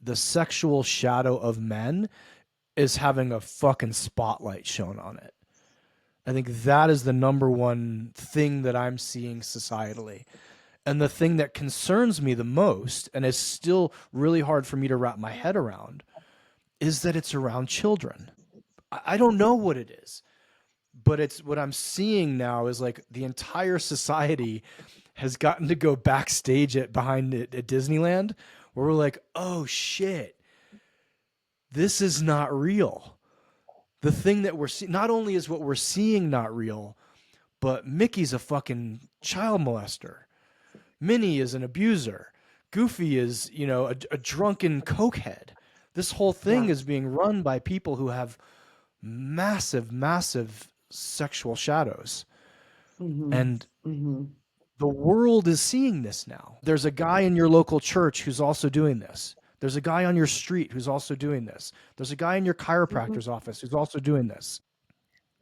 the sexual shadow of men is having a fucking spotlight shown on it. I think that is the number one thing that I'm seeing societally. And the thing that concerns me the most, and is still really hard for me to wrap my head around, is that it's around children. I don't know what it is, but it's what I'm seeing now is like the entire society has gotten to go backstage behind it at Disneyland, where we're like, oh shit, this is not real. The thing that we're seeing, not only is what we're seeing not real, but Mickey's a fucking child molester. Minnie is an abuser. Goofy is, a drunken cokehead. This whole thing Yeah. is being run by people who have massive, massive sexual shadows. Mm-hmm. And Mm-hmm. the world is seeing this now. There's a guy in your local church who's also doing this. There's a guy on your street who's also doing this. There's a guy in your Mm-hmm. chiropractor's office who's also doing this.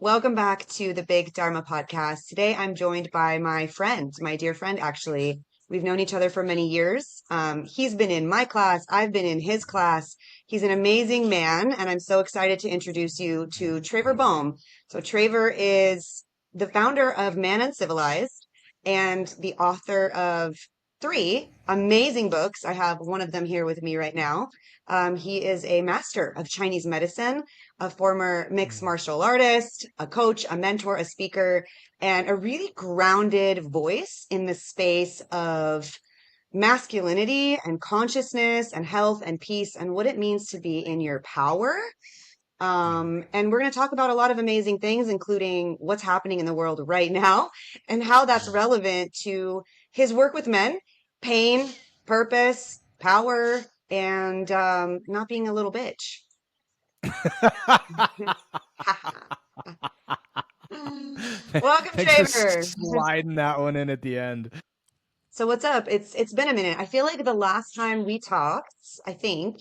Welcome back to the Big Dharma podcast. Today I'm joined by my friend, my dear friend, actually. We've known each other for many years. He's been in my class, I've been in his class. He's an amazing man, and I'm so excited to introduce you to Traver Boehm. So, Traver is the founder of Man Uncivilized and the author of three amazing books. I have one of them here with me right now. He is a master of Chinese medicine, a former mixed martial artist, a coach, a mentor, a speaker, and a really grounded voice in the space of masculinity and consciousness and health and peace and what it means to be in your power. And we're going to talk about a lot of amazing things, including what's happening in the world right now and how that's relevant to his work with men, pain, purpose, power, and not being a little bitch. Welcome, Thanks for Traver. sliding that one in at the end. So what's up? It's been a minute. I feel like the last time we talked, I think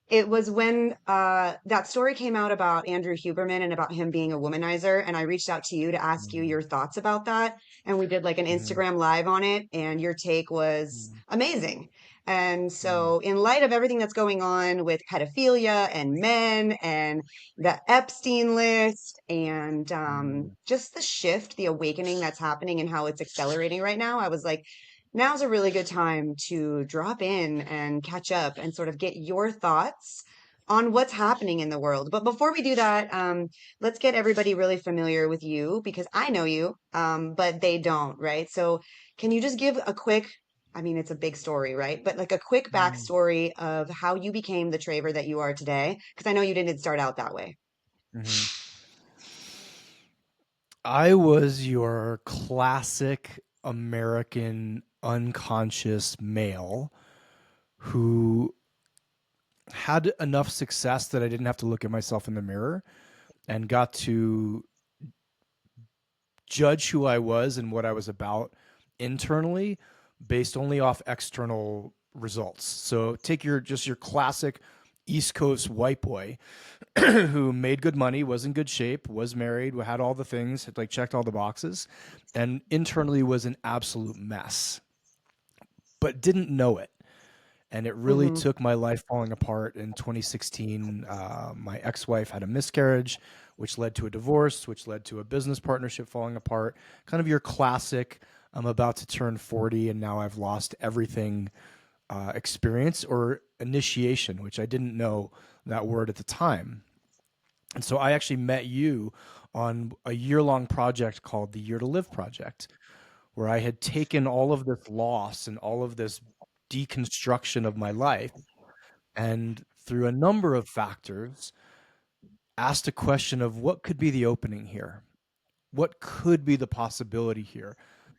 it was when that story came out about Andrew Huberman and about him being a womanizer, and I reached out to you to ask you your thoughts about that, and we did like an Mhm. Instagram live on it, and your take was Mhm. amazing. And Mhm. so, in light of everything that's going on with pedophilia and men and the Epstein list and Mhm. just the shift, the awakening that's happening and how it's accelerating right now, I was like, now's a really good time to drop in and catch up and sort of get your thoughts on what's happening in the world. But before we do that, let's get everybody really familiar with you because I know you, but they don't, right? So can you just give a quick, I mean, it's a big story, right? But like a quick Mhm. backstory of how you became the Traver that you are today? Because I know you didn't start out that way. Mhm. I was your classic American unconscious male who had enough success that I didn't have to look at myself in the mirror and got to judge who I was and what I was about internally based only off external results. So take your classic East Coast white boy who made good money, was in good shape, was married, had all the things, had like checked all the boxes, and internally was an absolute mess, but didn't know it. And it really Mm-hmm. took my life falling apart in 2016. My ex-wife had a miscarriage, which led to a divorce, which led to a business partnership falling apart. Kind of your classic, I'm about to turn 40 and now I've lost everything experience or initiation, which I didn't know that word at the time. And so I actually met you on a year-long project called the Year to Live Project, where I had taken all of this loss and all of this deconstruction of my life and through a number of factors asked a question of what could be the opening here? What could be the possibility here?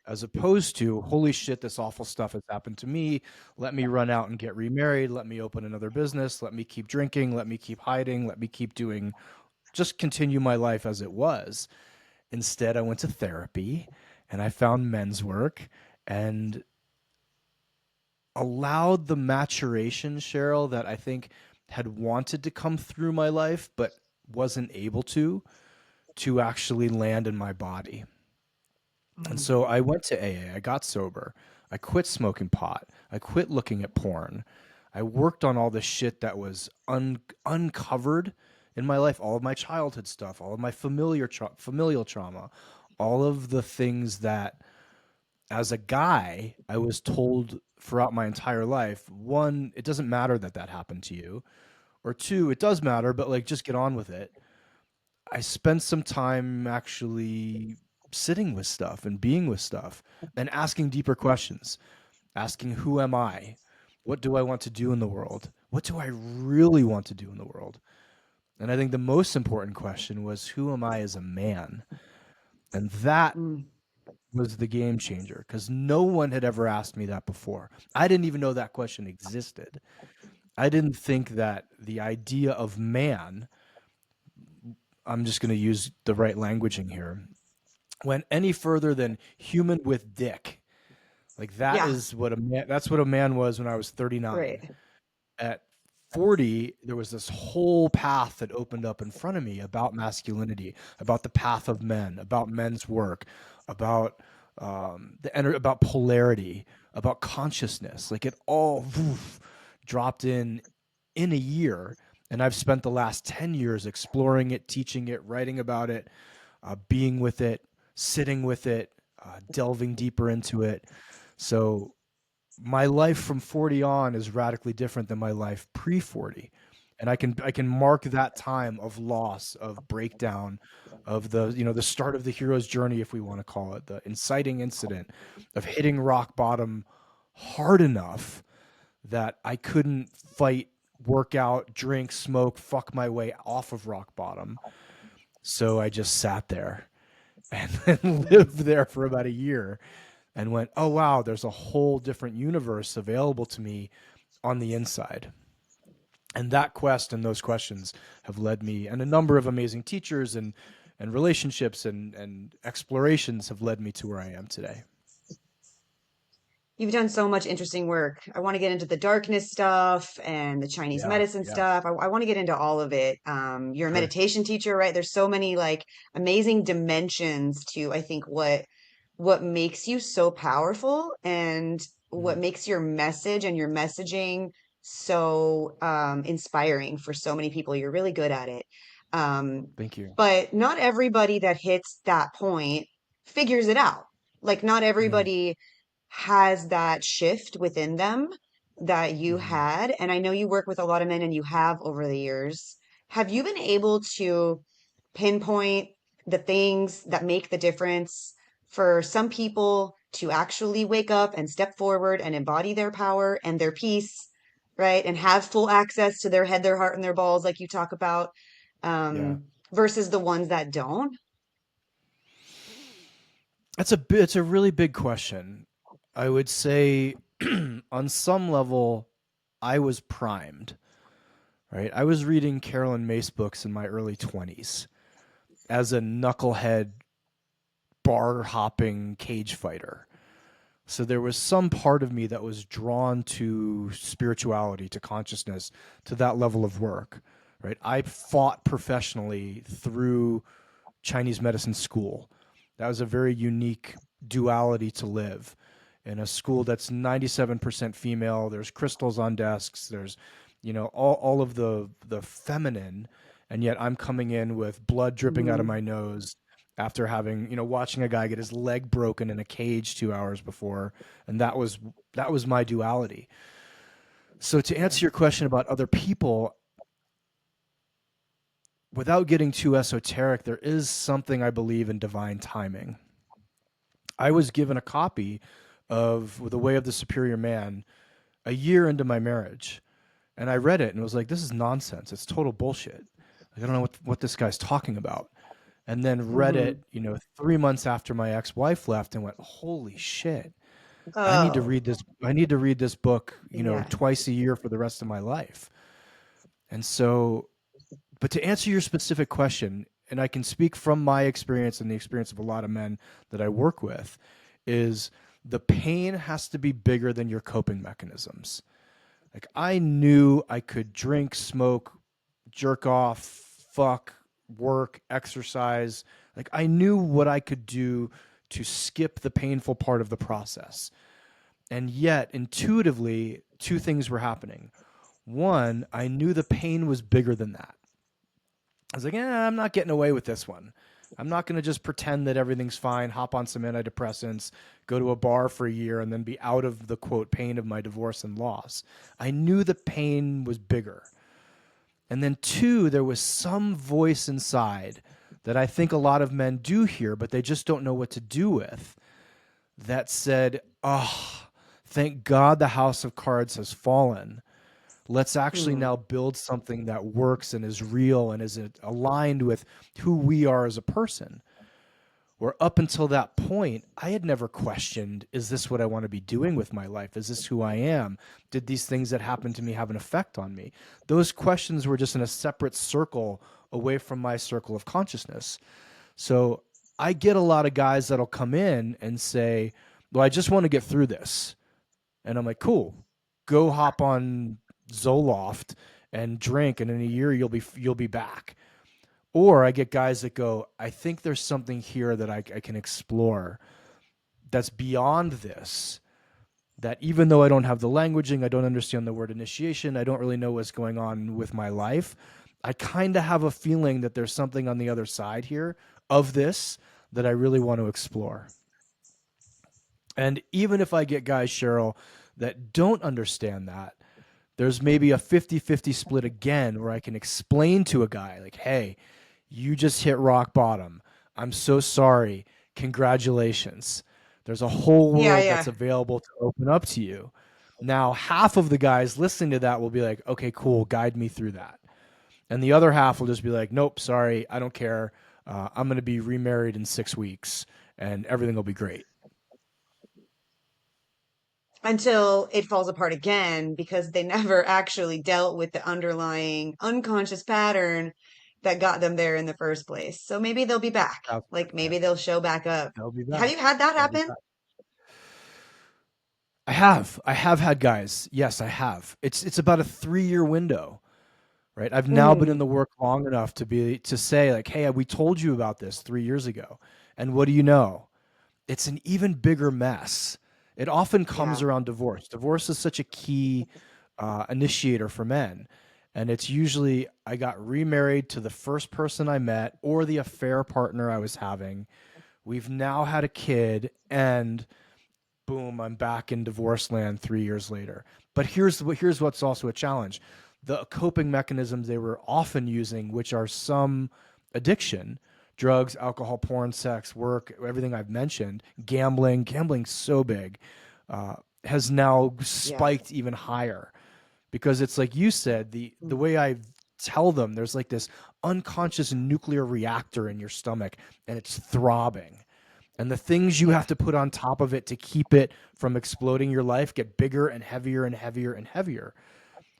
As opposed to, holy shit, this awful stuff has happened to me. Let me run out and get remarried. Let me open another business. Let me keep drinking. Let me keep hiding. Let me keep doing, just continue my life as it was. Instead, I went to therapy and I found men's work and allowed the maturation, Sheryl, that I think had wanted to come through my life, but wasn't able to actually land in my body. And so I went to AA, I got sober, I quit smoking pot, I quit looking at porn, I worked on all the shit that was uncovered in my life, all of my childhood stuff, all of my familial trauma, all of the things that as a guy I was told throughout my entire life. One, it doesn't matter that that happened to you, or two, it does matter, but like just get on with it. I spent some time actually sitting with stuff and being with stuff and asking deeper questions, asking, who am I? What do I want to do in the world? What do I really want to do in the world? And I think the most important question was, who am I as a man? And that Mm. was the game changer because no one had ever asked me that before. I didn't even know that question existed. I didn't think that the idea of man, I'm just going to use the right languaging here, went any further than human with dick. Like that Yeah, is what a man, that's what a man was when I was 39. right. At 40, there was this whole path that opened up in front of me about masculinity, about the path of men, about men's work, about about polarity, about consciousness. Like it all dropped in a year, and I've spent the last 10 years exploring it, teaching it, writing about it, being with it, sitting with it, delving deeper into it. So my life from 40 on is radically different than my life pre 40. And I can mark that time of loss, of breakdown, of the, the start of the hero's journey, if we want to call it, the inciting incident of hitting rock bottom hard enough that I couldn't fight, work out, drink, smoke, fuck my way off of rock bottom. So I just sat there and then lived there for about a year and went, oh, wow, there's a whole different universe available to me on the inside. And that quest and those questions have led me, and a number of amazing teachers and relationships and explorations have led me to where I am today. You've done so much interesting work. I want to get into the darkness stuff and the Chinese Yeah, medicine yeah, stuff. I want to get into all of it. You're a sure. meditation teacher, right? There's so many like amazing dimensions to, I think, what makes you so powerful and what Mhm. makes your message and your messaging so inspiring for so many people. You're really good at it. Um, Thank you. but not everybody that hits that point figures it out. Like, not Mhm. everybody has that shift within them that you Mhm. had. And I know you work with a lot of men and you have over the years. Have you been able to pinpoint the things that make the difference for some people to actually wake up and step forward and embody their power and their peace, right? And have full access to their head, their heart, and their balls, like you talk about, Yeah. versus the ones that don't? It's a really big question. I would say on some level I was primed, right? I was reading Carolyn Mace books in my early 20s as a knucklehead bar hopping cage fighter. So there was some part of me that was drawn to spirituality, to consciousness, to that level of work, right? I fought professionally through Chinese medicine school. That was a very unique duality to live in a school that's 97% female. There's crystals on desks. There's, all of the feminine, and yet I'm coming in with blood dripping out of my Hmm. nose after having, watching a guy get his leg broken in a cage 2 hours before, and that was my duality. So to answer your question about other people, without getting too esoteric, there is something I believe in divine timing. I was given a copy of The Way of the Superior Man a year into my marriage, and I read it and was like, "This is nonsense. It's total bullshit. Like, I don't know what this guy's talking about." And then read Hmm. it, 3 months after my ex-wife left, and went, "Holy shit! I need to Oh, read this. I need to read this book, yeah. twice a year for the rest of my life." And so, but to answer your specific question, and I can speak from my experience and the experience of a lot of men that I work with, is the pain has to be bigger than your coping mechanisms. Like I knew I could drink, smoke, jerk off, fuck, work, exercise. Like I knew what I could do to skip the painful part of the process. And yet, intuitively, two things were happening. One, I knew the pain was bigger than that. I was like, I'm not getting away with this one. I'm not going to just pretend that everything's fine, hop on some antidepressants, go to a bar for a year, and then be out of the quote pain of my divorce and loss. I knew the pain was bigger. And then two, there was some voice inside that I think a lot of men do hear, but they just don't know what to do with, that said, oh, thank God the house of cards has fallen. Let's actually Hmm. now build something that works and is real and is aligned with who we are as a person. Where up until that point, I had never questioned, is this what I want to be doing with my life? Is this who I am? Did these things that happened to me have an effect on me? Those questions were just in a separate circle away from my circle of consciousness. So I get a lot of guys that'll come in and say, well, I just want to get through this. And I'm like, cool, go hop on Zoloft and drink, and in a year you'll be back. Or I get guys that go, I think there's something here that I can explore that's beyond this. That even though I don't have the languaging, I don't understand the word initiation, I don't really know what's going on with my life, I kind of have a feeling that there's something on the other side here of this that I really want to explore. And even if I get guys, Sheryl, that don't understand that, there's maybe a 50-50 split again where I can explain to a guy, like, hey, you just hit rock bottom. I'm so sorry. Congratulations. There's a whole Yeah, world yeah. that's available to open up to you. Now, half of the guys listening to that will be like, okay, cool, guide me through that. And the other half will just be like, nope, sorry, I don't care. I'm going to be remarried in 6 weeks and everything will be great. Until it falls apart again because they never actually dealt with the underlying unconscious pattern that got them there in the first place. So maybe they'll be back. Like 1,000%. maybe they'll show back up. They'll be Have back. you had that They'll be happen? back. I have. I have had guys. Yes, I have. It's about a 3 year window, right? I've now been in Hmm. the work long enough to say like, hey, we told you about this 3 years ago, and what do you know? It's an even bigger mess. It often comes Yeah. around divorce. Divorce is such a key initiator for men, and it's usually I got remarried to the first person I met or the affair partner I was having. We've now had a kid, and boom, I'm back in divorce land 3 years later. But here's what's also a challenge: the coping mechanisms they were often using, which are some addiction, drugs, alcohol, porn, sex, work, everything I've mentioned, gambling's so big, has now Yeah. spiked even higher because it's like you said, the Mm. way I tell them, there's like this unconscious nuclear reactor in your stomach and it's throbbing, and the things you Yeah. have to put on top of it to keep it from exploding your life get bigger and heavier and heavier and heavier.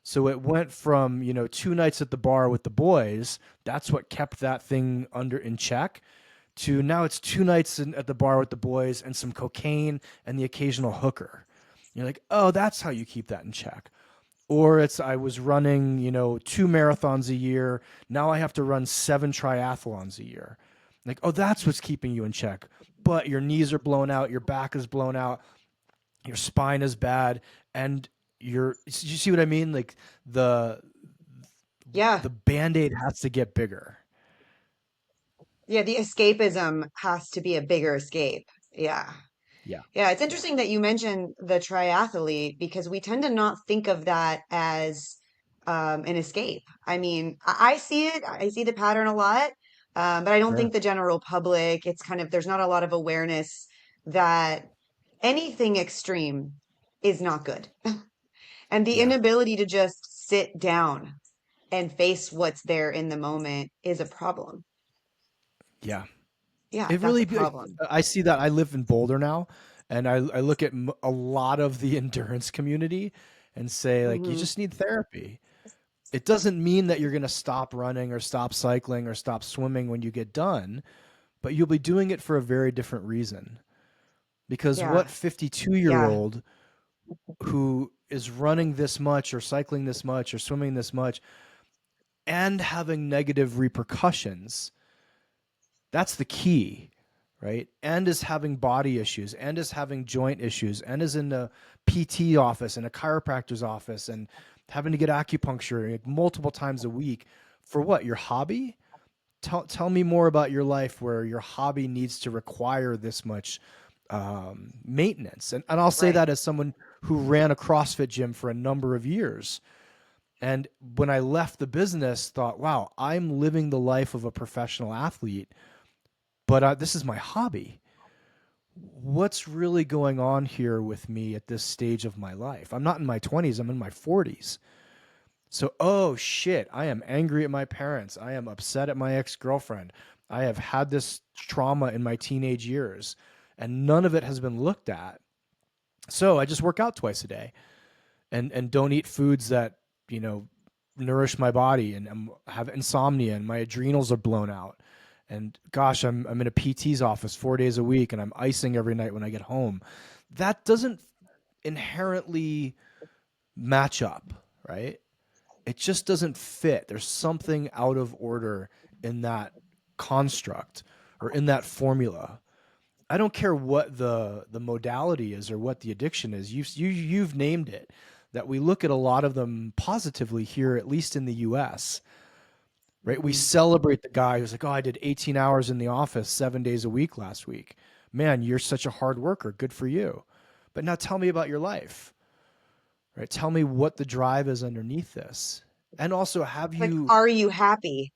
So it went from, 2 nights at the bar with the boys, that's what kept that thing under in check, to now it's 2 nights at the bar with the boys and some cocaine and the occasional hooker. You're like, oh, that's how you keep that in check. Or it's I was running, 2 marathons a year. Now I have to run 7 triathlons a year. Like, oh, that's what's keeping you in check. But your knees are blown out, your back is blown out, your spine is bad, and you see what I mean? Like the Yeah. the band-aid has to get bigger. Yeah. The escapism has to be a bigger escape. Yeah. Yeah. Yeah, it's Yeah. interesting that you mentioned the triathlete because we tend to not think of that as an escape. I mean, I see it, I see the pattern a lot, but I don't think Sure. the general public, it's kind of, there's not a lot of awareness that anything extreme is not good. And the Yeah. inability to just sit down and face what's there in the moment is a problem. Yeah. Yeah, It that's a really problem. I see that. I live in Boulder now, and I look at a lot of the endurance community and say like you Hmm. just need therapy. It doesn't mean that you're going to stop running or stop cycling or stop swimming when you get done, but you'll be doing it for a very different reason. Because Yeah, what 52-year yeah, old who is running this much or cycling this much or swimming this much and having negative repercussions, that's the key, right? And is having body issues and is having joint issues and is in a PT office and a chiropractor's office and having to get acupuncture like, multiple times a week for what? Your hobby? Tell me more about your life where your hobby needs to require this much maintenance. And I'll say Right. that as someone who ran a CrossFit gym for a number of years. And when I left the business, thought, wow, I'm living the life of a professional athlete, but this is my hobby. What's really going on here with me at this stage of my life? I'm not in my 20s, I'm in my 40s. So, oh shit, I am angry at my parents. I am upset at my ex girlfriend. I have had this trauma in my teenage years, and none of it has been looked at. So, I just work out twice a day and don't eat foods that, you know, nourish my body and have insomnia and my adrenals are blown out. And gosh, I'm in a PT's office 4 days a week and I'm icing every night when I get home. That doesn't inherently match up, right? It just doesn't fit. There's something out of order in that construct or in that formula. I don't care what the modality is or what the addiction is. You've named it. That we look at a lot of them positively here, at least in the U.S. Right? We Hmm. celebrate the guy who's like, "Oh, I did 18 hours in the office 7 days a week last week. Man, you're such a hard worker. Good for you." But now tell me about your life. Right? Tell me what the drive is underneath this. And also, Like, are you happy?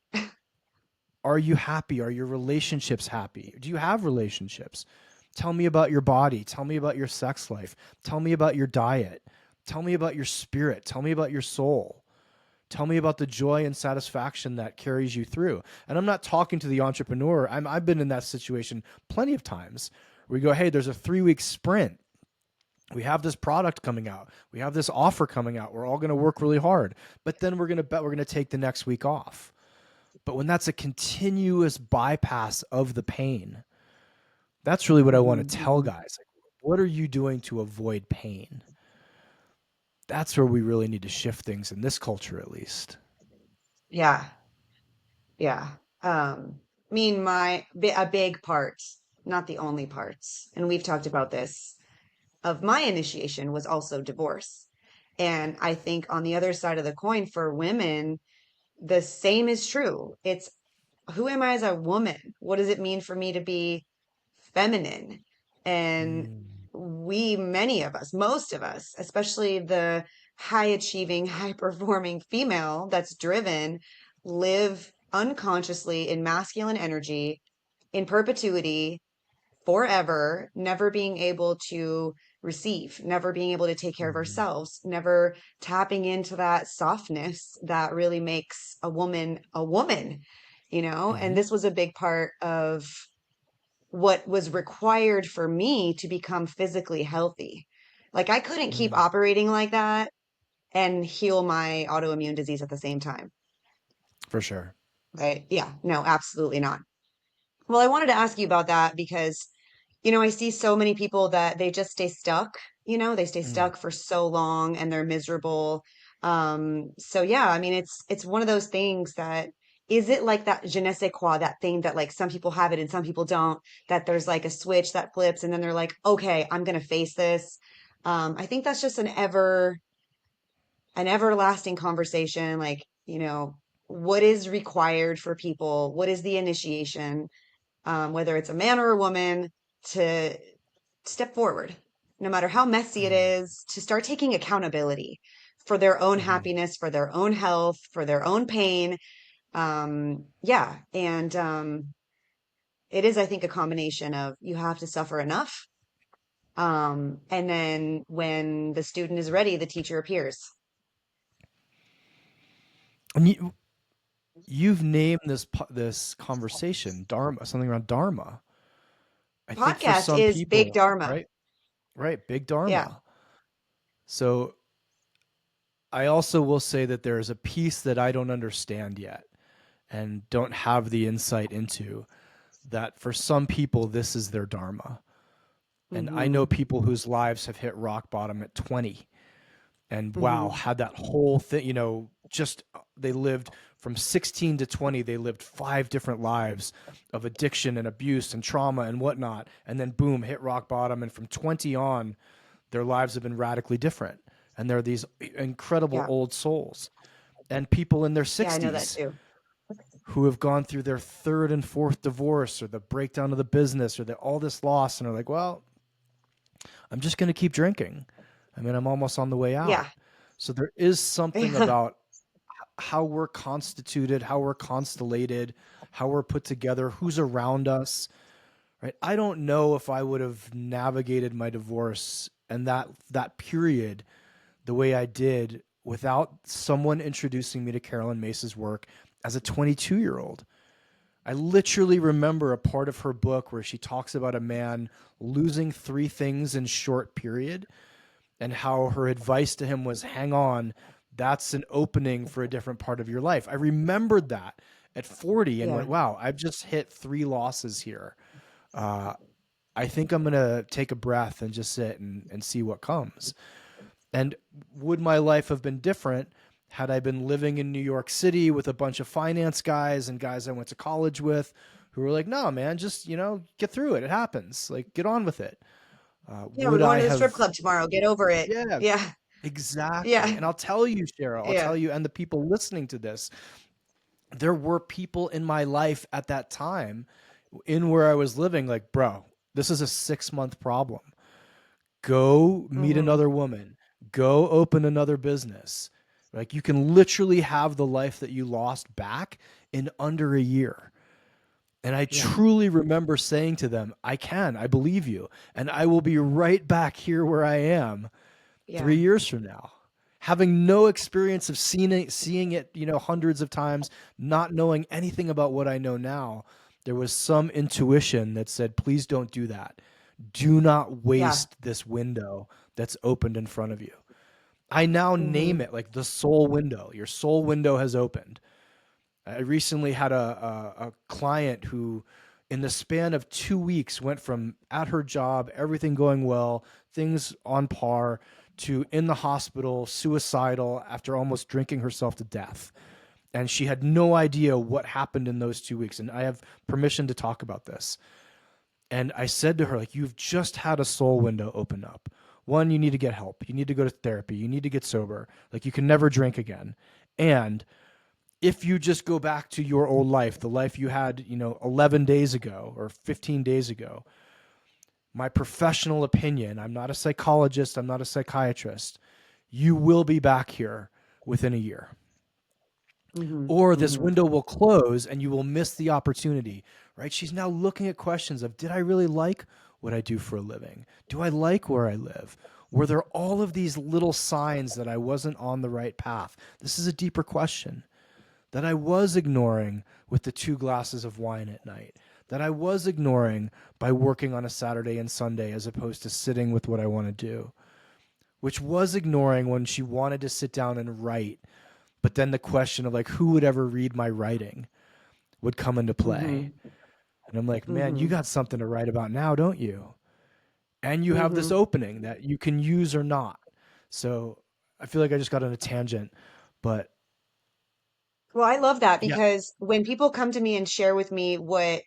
are you happy? Are your relationships happy? Do you have relationships? Tell me about your body. Tell me about your sex life. Tell me about your diet. Tell me about your spirit. Tell me about your soul. Tell me about the joy and satisfaction that carries you through. And I'm not talking to the entrepreneur. I've been in that situation plenty of times where we go, hey, there's a 3 week sprint. We have this product coming out. We have this offer coming out. We're all going to work really hard. But then we're going to bet we're going to take the next week off. But when that's a continuous bypass of the pain, that's really what I want to tell Hmm. guys. Like, what are you doing to avoid pain? That's where we really need to shift things in this culture, at least. Yeah. Yeah. I mean, a big part, not the only parts, and we've talked about this, of my initiation was also divorce. And I think on the other side of the coin for women, the same is true. It's who am I as a woman? What does it mean for me to be feminine? And Mm, many of us, most of us, especially the high achieving, high performing female that's driven, live unconsciously in masculine energy in perpetuity forever, never being able to receive, never being able to take care of mhm, ourselves, never tapping into that softness that really makes a woman, you know? And mhm, this was a big part of what was required for me to become physically healthy. Like I couldn't keep mm, operating like that and heal my autoimmune disease at the same time. for sure. Right? Yeah, no, absolutely not. Well, I wanted to ask you about that because, I see so many people that they just stay stuck, they stay Mm, stuck for so long and they're miserable. So yeah, I mean, it's one of those things that is it like that je ne sais quoi, that thing that like some people have it and some people don't, that there's like a switch that flips and then they're like, okay, I'm gonna face this. I think that's just an everlasting conversation, like, what is required for people? What is the initiation? Whether it's a man or a woman, to step forward, no matter how messy it mm, is, to start taking accountability for their own mhm, happiness, for their own health, for their own pain. Yeah. And it is, I think, a combination of you have to suffer enough. And then when the student is ready, the teacher appears. And you've named this conversation Dharma, something around Dharma. I think for Podcast some is Big people, Dharma. right? Right, big Yeah. Dharma. So I also will say that there is a piece that I don't understand yet and don't have the insight into that for some people, this is their Dharma. And I know Hmm. people whose lives have hit rock bottom at 20 and wow, Hmm. had that whole thing, just they lived from 16 to 20, they lived 5 different lives of addiction and abuse and trauma and whatnot. And then boom, hit rock bottom. And from 20 on, their lives have been radically different. And they're these incredible Yeah. old souls and people in their Yeah, I know that 60s too. who have gone through their third and fourth divorce or the breakdown of the business or all this loss and are like, well, I'm just going to keep drinking. I mean, I'm almost on the way out. Yeah. So there is something about how we're constituted, how we're constellated, how we're put together, who's around us, right? I don't know if I would have navigated my divorce and that period the way I did without someone introducing me to Carolyn Mace's work as a 22-year-old. I literally remember a part of her book where she talks about a man losing 3 things in short period and how her advice to him was hang on, that's an opening for a different part of your life. I remembered that at 40 and Yeah. went, wow, I've just hit 3 losses here. Uh, I think I'm going to take a breath and just sit and see what comes. And would my life have been different had I been living in New York City with a bunch of finance guys and guys I went to college with who were like, no, man, just, get through it. It happens. Like, get on with it. Yeah, we're Would going I to the strip have, club tomorrow. Get over it. yeah, Yeah. exactly. Yeah. And I'll tell you, Cheryl, I'll Yeah. tell you, and the people listening to this, there were people in my life at that time in where I was living, like, bro, this is a 6 month problem. Go meet Hmm. another woman, go open another business. Like, you can literally have the life that you lost back in under a year. And I Yeah. truly remember saying to them, I believe you, and I will be right back here where I am Yeah. 3 years from now, having no experience of seeing it, hundreds of times, not knowing anything about what I know now. There was some intuition that said, please don't do that. Do not Yeah. waste this window that's opened in front of you. I now name Hmm. it like the soul window. Your soul window has opened. I recently had a client who, in the span of 2 weeks, went from at her job, everything going well, things on par, to in the hospital, suicidal after almost drinking herself to death. And she had no idea what happened in those 2 weeks. And I have permission to talk about this. And I said to her, like, you've just had a soul window open up. One, you need to get help. You need to go to therapy. You need to get sober. Like, you can never drink again. And if you just go back to your old life, the life you had, 11 days ago or 15 days ago, my professional opinion, I'm not a psychologist, I'm not a psychiatrist, you will be back here within a year. Hmm. Or this Hmm. window will close and you will miss the opportunity, right? She's now looking at questions of, did I really like what I do for a living? Do I like where I live? Were there all of these little signs that I wasn't on the right path? This is a deeper question that I was ignoring with the 2 glasses of wine at night, that I was ignoring by working on a Saturday and Sunday as opposed to sitting with what I want to do, which was ignoring when she wanted to sit down and write. But then the question of, like, who would ever read my writing would come into play. Hmm. And I'm like, man, you Hmm. got something to write about now, don't you? And you have this Hmm. opening that you can use or not. So I feel like I just got on a tangent, but Well, I love that yeah, because when people come to me and share with me what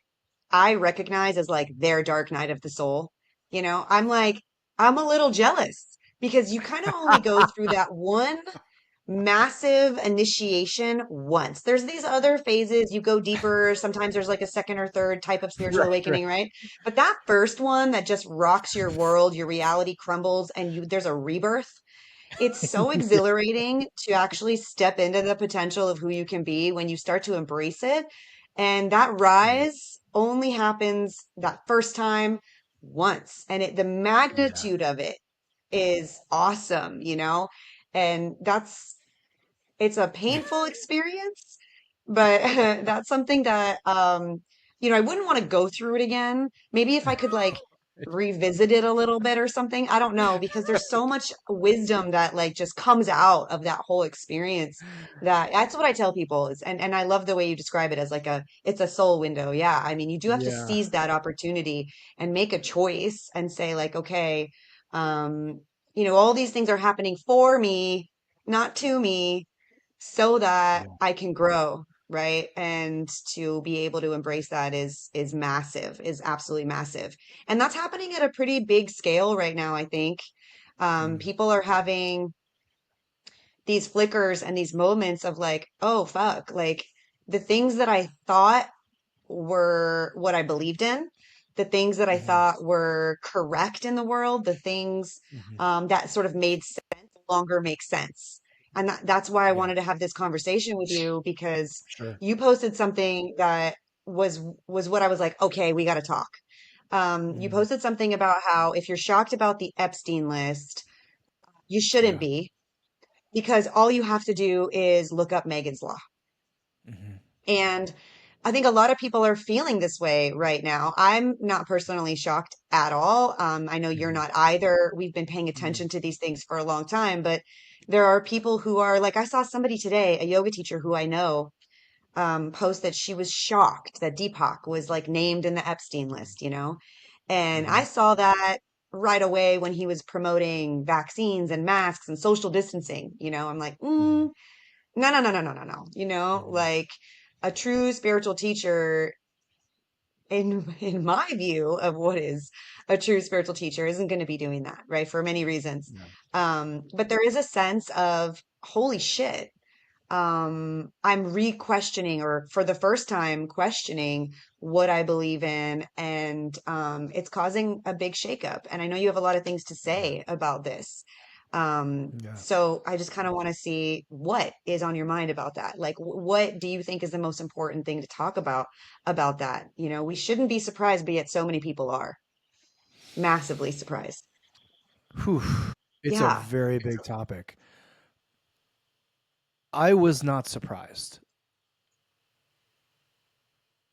I recognize as like their dark night of the soul, I'm like, I'm a little jealous because you kind of only go through that one massive initiation once. There's these other phases, you go deeper. Sometimes there's like a second or third type of spiritual right, right. awakening, right? But that first one that just rocks your world, your reality crumbles, and there's a rebirth. It's so Yeah, exhilarating to actually step into the potential of who you can be when you start to embrace it. And that right. rise only happens that first time once. And the Yeah. magnitude of it is awesome, And it's a painful experience, but that's something that I wouldn't want to go through it again. Maybe if I could like revisit it a little bit or something. I don't know, because there's so much wisdom that like just comes out of that whole experience. That's what I tell people is, and I love the way you describe it as like it's a soul window. Yeah. I mean, you do have to Yeah. seize that opportunity and make a choice and say like, okay, um all these things are happening for me, not to me, so that Yeah. I can grow, right? And to be able to embrace that is massive, is absolutely massive. And that's happening at a pretty big scale right now, I think. Mm, People are having these flickers and these moments of like, oh fuck, like the things that I thought were what I believed in, the things that I mm-hmm, thought were correct in the world, the things mm-hmm. that sort of made sense no longer make sense. And that's why I Yeah, wanted to have this conversation with you because sure. you posted something that was what I was like, okay, we got to talk. You Mm, posted something about how if you're shocked about the Epstein list, you shouldn't yeah. be because all you have to do is look up Megan's Law. Mm-hmm, And I think a lot of people are feeling this way right now. I'm not personally shocked at all. I know you're mm-hmm, not either. We've been paying mm-hmm, attention to these things for a long time, but there are people who are like, I saw somebody today, a yoga teacher who I know, post that she was shocked that Deepak was like named in the Epstein list. And mm-hmm, I saw that right away when he was promoting vaccines and masks and social distancing. I'm like, mm-hmm, no, no, no, no, no, no, no. mm-hmm. Like a true spiritual teacher, in my view of what is a true spiritual teacher, isn't going to be doing that, right? For many reasons. Yeah. But there is a sense of holy shit. I'm re-questioning or for the first time questioning what I believe in, and it's causing a big shakeup. And I know you have a lot of things to Yeah. say about this. Yeah. So I just kind of want to see what is on your mind about that. Like, what do you think is the most important thing to talk about that? We shouldn't be surprised, but yet so many people are massively surprised. Whew. It's a Yeah. very big topic. I was not surprised.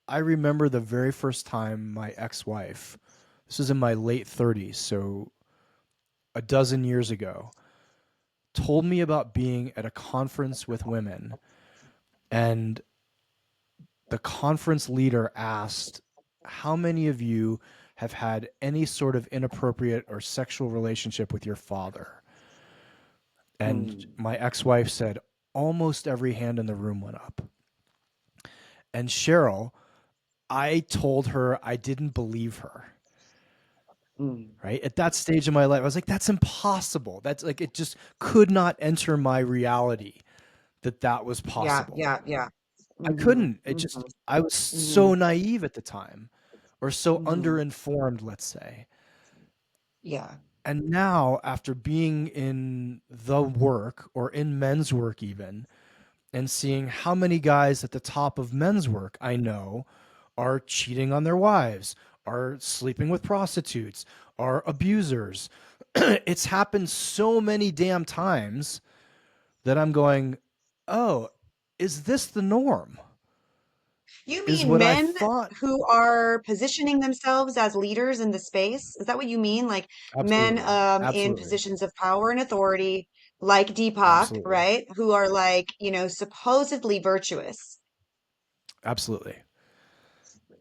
I remember the very first time my ex-wife, this was in my late 30s, so a dozen years ago, told me about being at a conference with women, and the conference leader asked, how many of you have had any sort of inappropriate or sexual relationship with your father? And Mm. my ex-wife said, almost every hand in the room went up. And Sheryl, I told her I didn't believe her. Mm. Right at that stage of my life, I was like, that's impossible. That's like, it just could not enter my reality that that was Yeah, possible. yeah, yeah. I Hmm. couldn't. It Hmm. just, I was Hmm. so naive at the time, or so Hmm. underinformed, let's say. Yeah. And now, after being in the work or in men's work, even, and seeing how many guys at the top of men's work I know are cheating on their wives, are sleeping with prostitutes, are abusers. It's happened so many damn times that I'm going, oh, is this the norm? You Is mean what I men thought? who are positioning themselves as leaders in the space? Is that what you mean? Like men Absolutely. in Absolutely. positions of power and authority, like Deepak, Absolutely. right? Who are like, supposedly virtuous. Absolutely.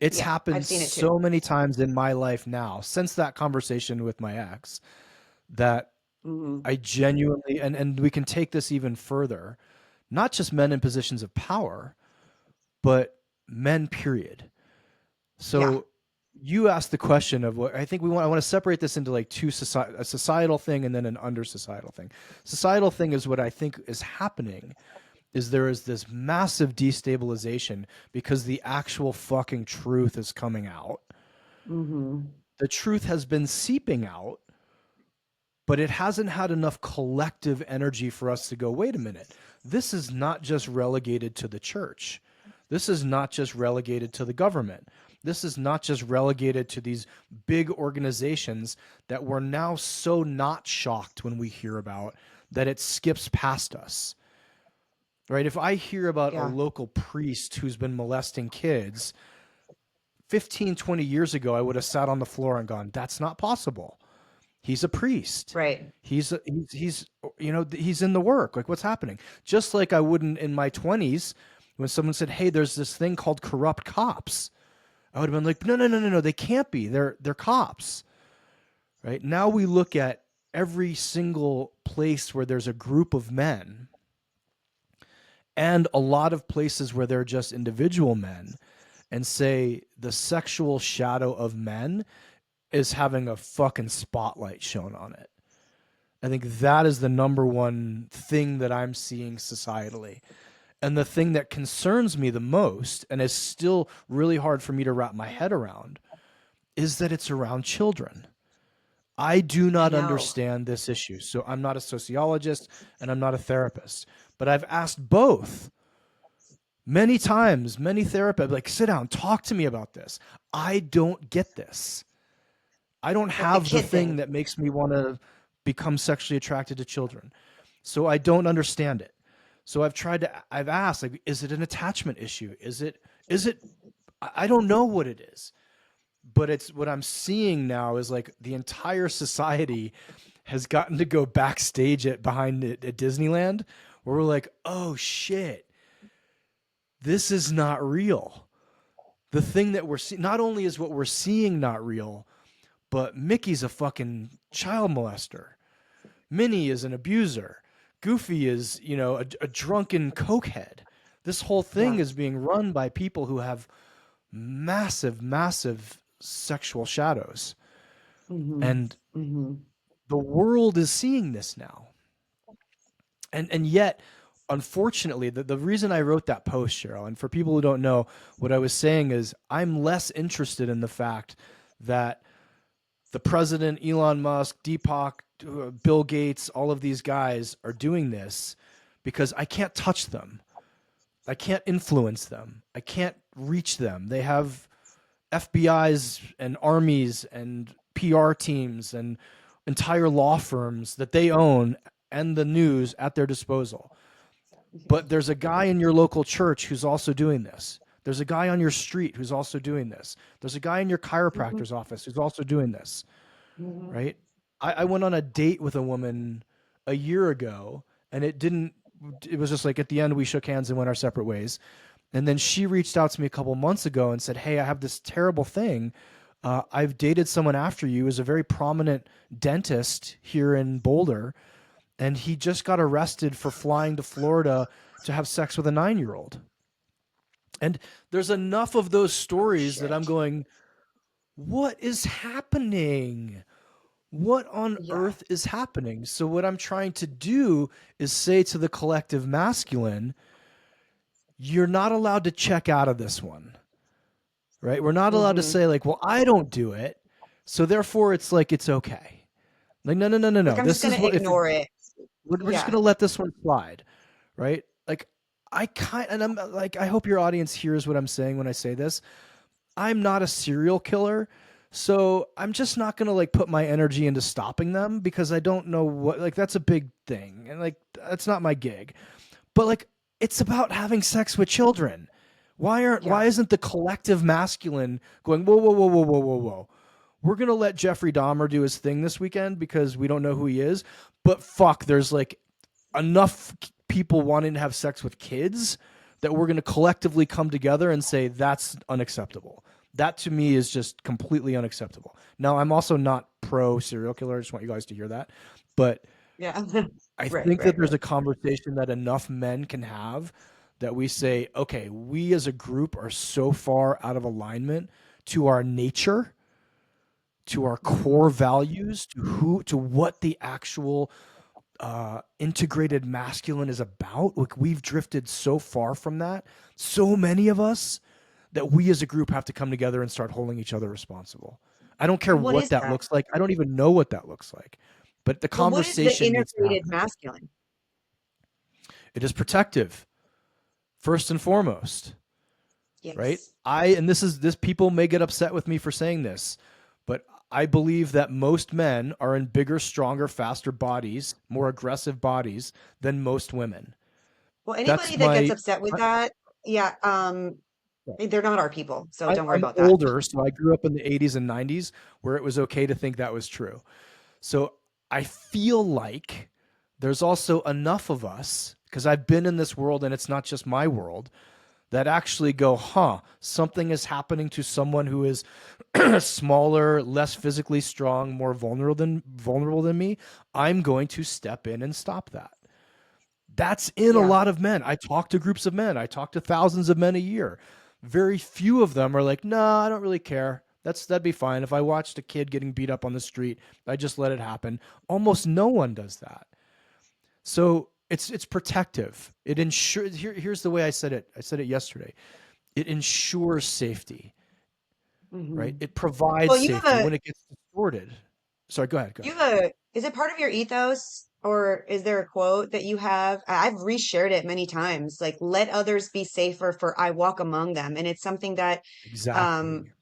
It's Yeah, I've happened seen it too. so many times in my life now since that conversation with my ex that Hmm. I genuinely, and we can take this even further, not just men in positions of power, but men, period. Yeah. So you asked the question of what I think I want to separate this into like two a societal thing and then an under societal thing. Societal thing is what I think is happening is there is this massive destabilization because the actual fucking truth is coming out. Hmm. The truth has been seeping out, but it hasn't had enough collective energy for us to go, wait a minute, this is not just relegated to the church. This is not just relegated to the government. This is not just relegated to these big organizations that we're now so not shocked when we hear about that it skips past us. Right? If I hear about a Yeah. local priest who's been molesting kids 15, 20 years ago, I would have sat on the floor and gone, that's not possible. He's a priest. Right. He's he's in the work. Like, what's happening? Just like I wouldn't in my 20s when someone said, "Hey, there's this thing called corrupt cops." I would have been like, "No, no, no, no, no. They can't be. They're cops." Right? Now we look at every single place where there's a group of men and a lot of places where they're just individual men and say the sexual shadow of men is having a fucking spotlight shown on it. I think that is the number one thing that I'm seeing societally. And the thing that concerns me the most, and is still really hard for me to wrap my head around, is that it's around children. I do I not know. understand this issue. So I'm not a sociologist and I'm not a therapist, but I've asked both many times, many therapists, like, sit down, talk to me about this. I don't get this. I don't Like the have the kid thing thing. that makes me want to become sexually attracted to children. So I don't understand it. So I've asked, like, is it an attachment issue? Is it, I don't know what it is, but it's what I'm seeing now is like the entire society has gotten to go backstage behind it at Disneyland where we're like, oh shit, this is not real. The thing that we're seeing, not only is what we're seeing not real, but Mickey's a fucking child molester. Minnie is an abuser. Goofy is, a drunken cokehead. This whole thing Yeah. is being run by people who have massive, massive sexual shadows. Hmm. And Hmm. the world is seeing this now. And yet, unfortunately, the reason I wrote that post, Sheryl, and for people who don't know, what I was saying is I'm less interested in the fact that the president, Elon Musk, Deepak, Bill Gates, all of these guys are doing this because I can't touch them. I can't influence them. I can't reach them. They have FBI's and armies and PR teams and entire law firms that they own and the news at their disposal. But there's a guy in your local church who's also doing this. There's a guy on your street who's also doing this. There's a guy in your Hmm. chiropractor's office who's also doing this, Hmm. right? I went on a date with a woman a year ago and it was just like at the end we shook hands and went our separate ways. And then she reached out to me a couple months ago and said, hey, I have this terrible thing. I've dated someone after you who's a very prominent dentist here in Boulder, and he just got arrested for flying to Florida to have sex with a 9-year-old. And there's enough of those Oh stories that I'm shit. going, what is happening? What on Yeah. earth is happening? So, what I'm trying to do is say to the collective masculine, you're not allowed to check out of this one, right? We're not allowed to Hmm. say, like, well, I don't do it. So, therefore, it's like, it's okay. Like, no, no, no, no, Like no. I'm just This gonna is what, if ignore it. we're just going Yeah. to let this one slide, right? Like, and I'm like, I hope your audience hears what I'm saying when I say this. I'm not a serial killer. So I'm just not going to like put my energy into stopping them because I don't know what, like, that's a big thing. And like, that's not my gig. But like, it's about having sex with children. Yeah. Why isn't the collective masculine going, whoa, whoa, whoa, whoa, whoa, whoa, whoa? We're going to let Jeffrey Dahmer do his thing this weekend because we don't know who he is. But fuck, there's like enough people wanting to have sex with kids that we're going to collectively come together and say that's unacceptable. That to me is just completely unacceptable. Now, I'm also not pro serial killer. I just want you guys to hear that. But Yeah. I Right. think that Right. there's Right. a conversation that enough men can have that we say, okay, we as a group are so far out of alignment to our nature, to our core Hmm. values, to what the actual integrated masculine is about. Like, we've drifted so far from that, so many of us, that we as a group have to come together and start holding each other responsible. I don't care And what what is that that? looks like. I don't even know what that looks like. But the Well, what is the conversation needs to integrated happen. masculine? It is protective, first and foremost, right? Yes. And this people may get upset with me for saying this, but I believe that most men are in bigger, stronger, faster bodies, more aggressive bodies than most women. Well, That's anybody that gets my upset with I, that, yeah, they're not our people, so don't worry I'm about that. older, so I grew up in the 80s and 90s where it was okay to think that was true. So I feel like there's also enough of us, because I've been in this world and it's not just my world, that actually go, huh, something is happening to someone who is smaller, less physically strong, more vulnerable than me. I'm going to step in and stop that. That's in a Yeah. lot of men. I talk to groups of men. I talk to thousands of men a year. Very few of them are like, "No, I don't really care. That'd be fine. If I watched a kid getting beat up on the street, I just let it happen." Almost no one does that. So it's protective. It ensures. Here's the way I said it. I said it yesterday. It ensures safety, right? Hmm. It provides Well, safety when it gets distorted. Sorry, go ahead. Go you ahead. have a, is it part of your ethos or is there a quote that you have? I've reshared it many times, like, let others be safer for I walk among them. And it's something that, um, Exactly.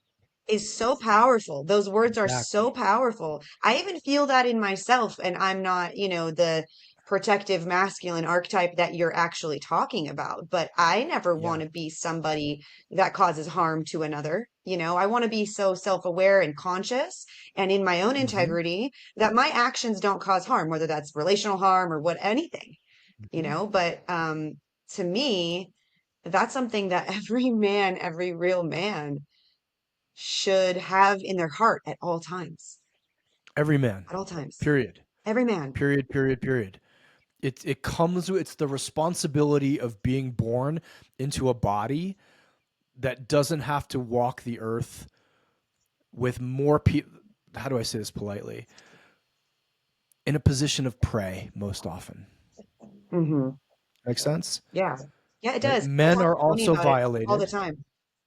is so powerful. Those words are so Exactly. powerful. I even feel that in myself, and I'm not, the protective masculine archetype that you're actually talking about, but I never want Yeah. to be somebody that causes harm to another. I want to be so self-aware and conscious and in my own Hmm. integrity that my actions don't cause harm, whether that's relational harm or what anything, Hmm. but to me, that's something that every man, every real man should have in their heart at all times. Every man. At all times. Period. Every man. Period. Period. Period. It comes with it's the responsibility of being born into a body that doesn't have to walk the earth with more people. How do I say this politely? In a position of prey most often. Hmm. Makes sense, Yeah. Yeah, it right? does. I Men talk are to Tony also about it all the violated. time.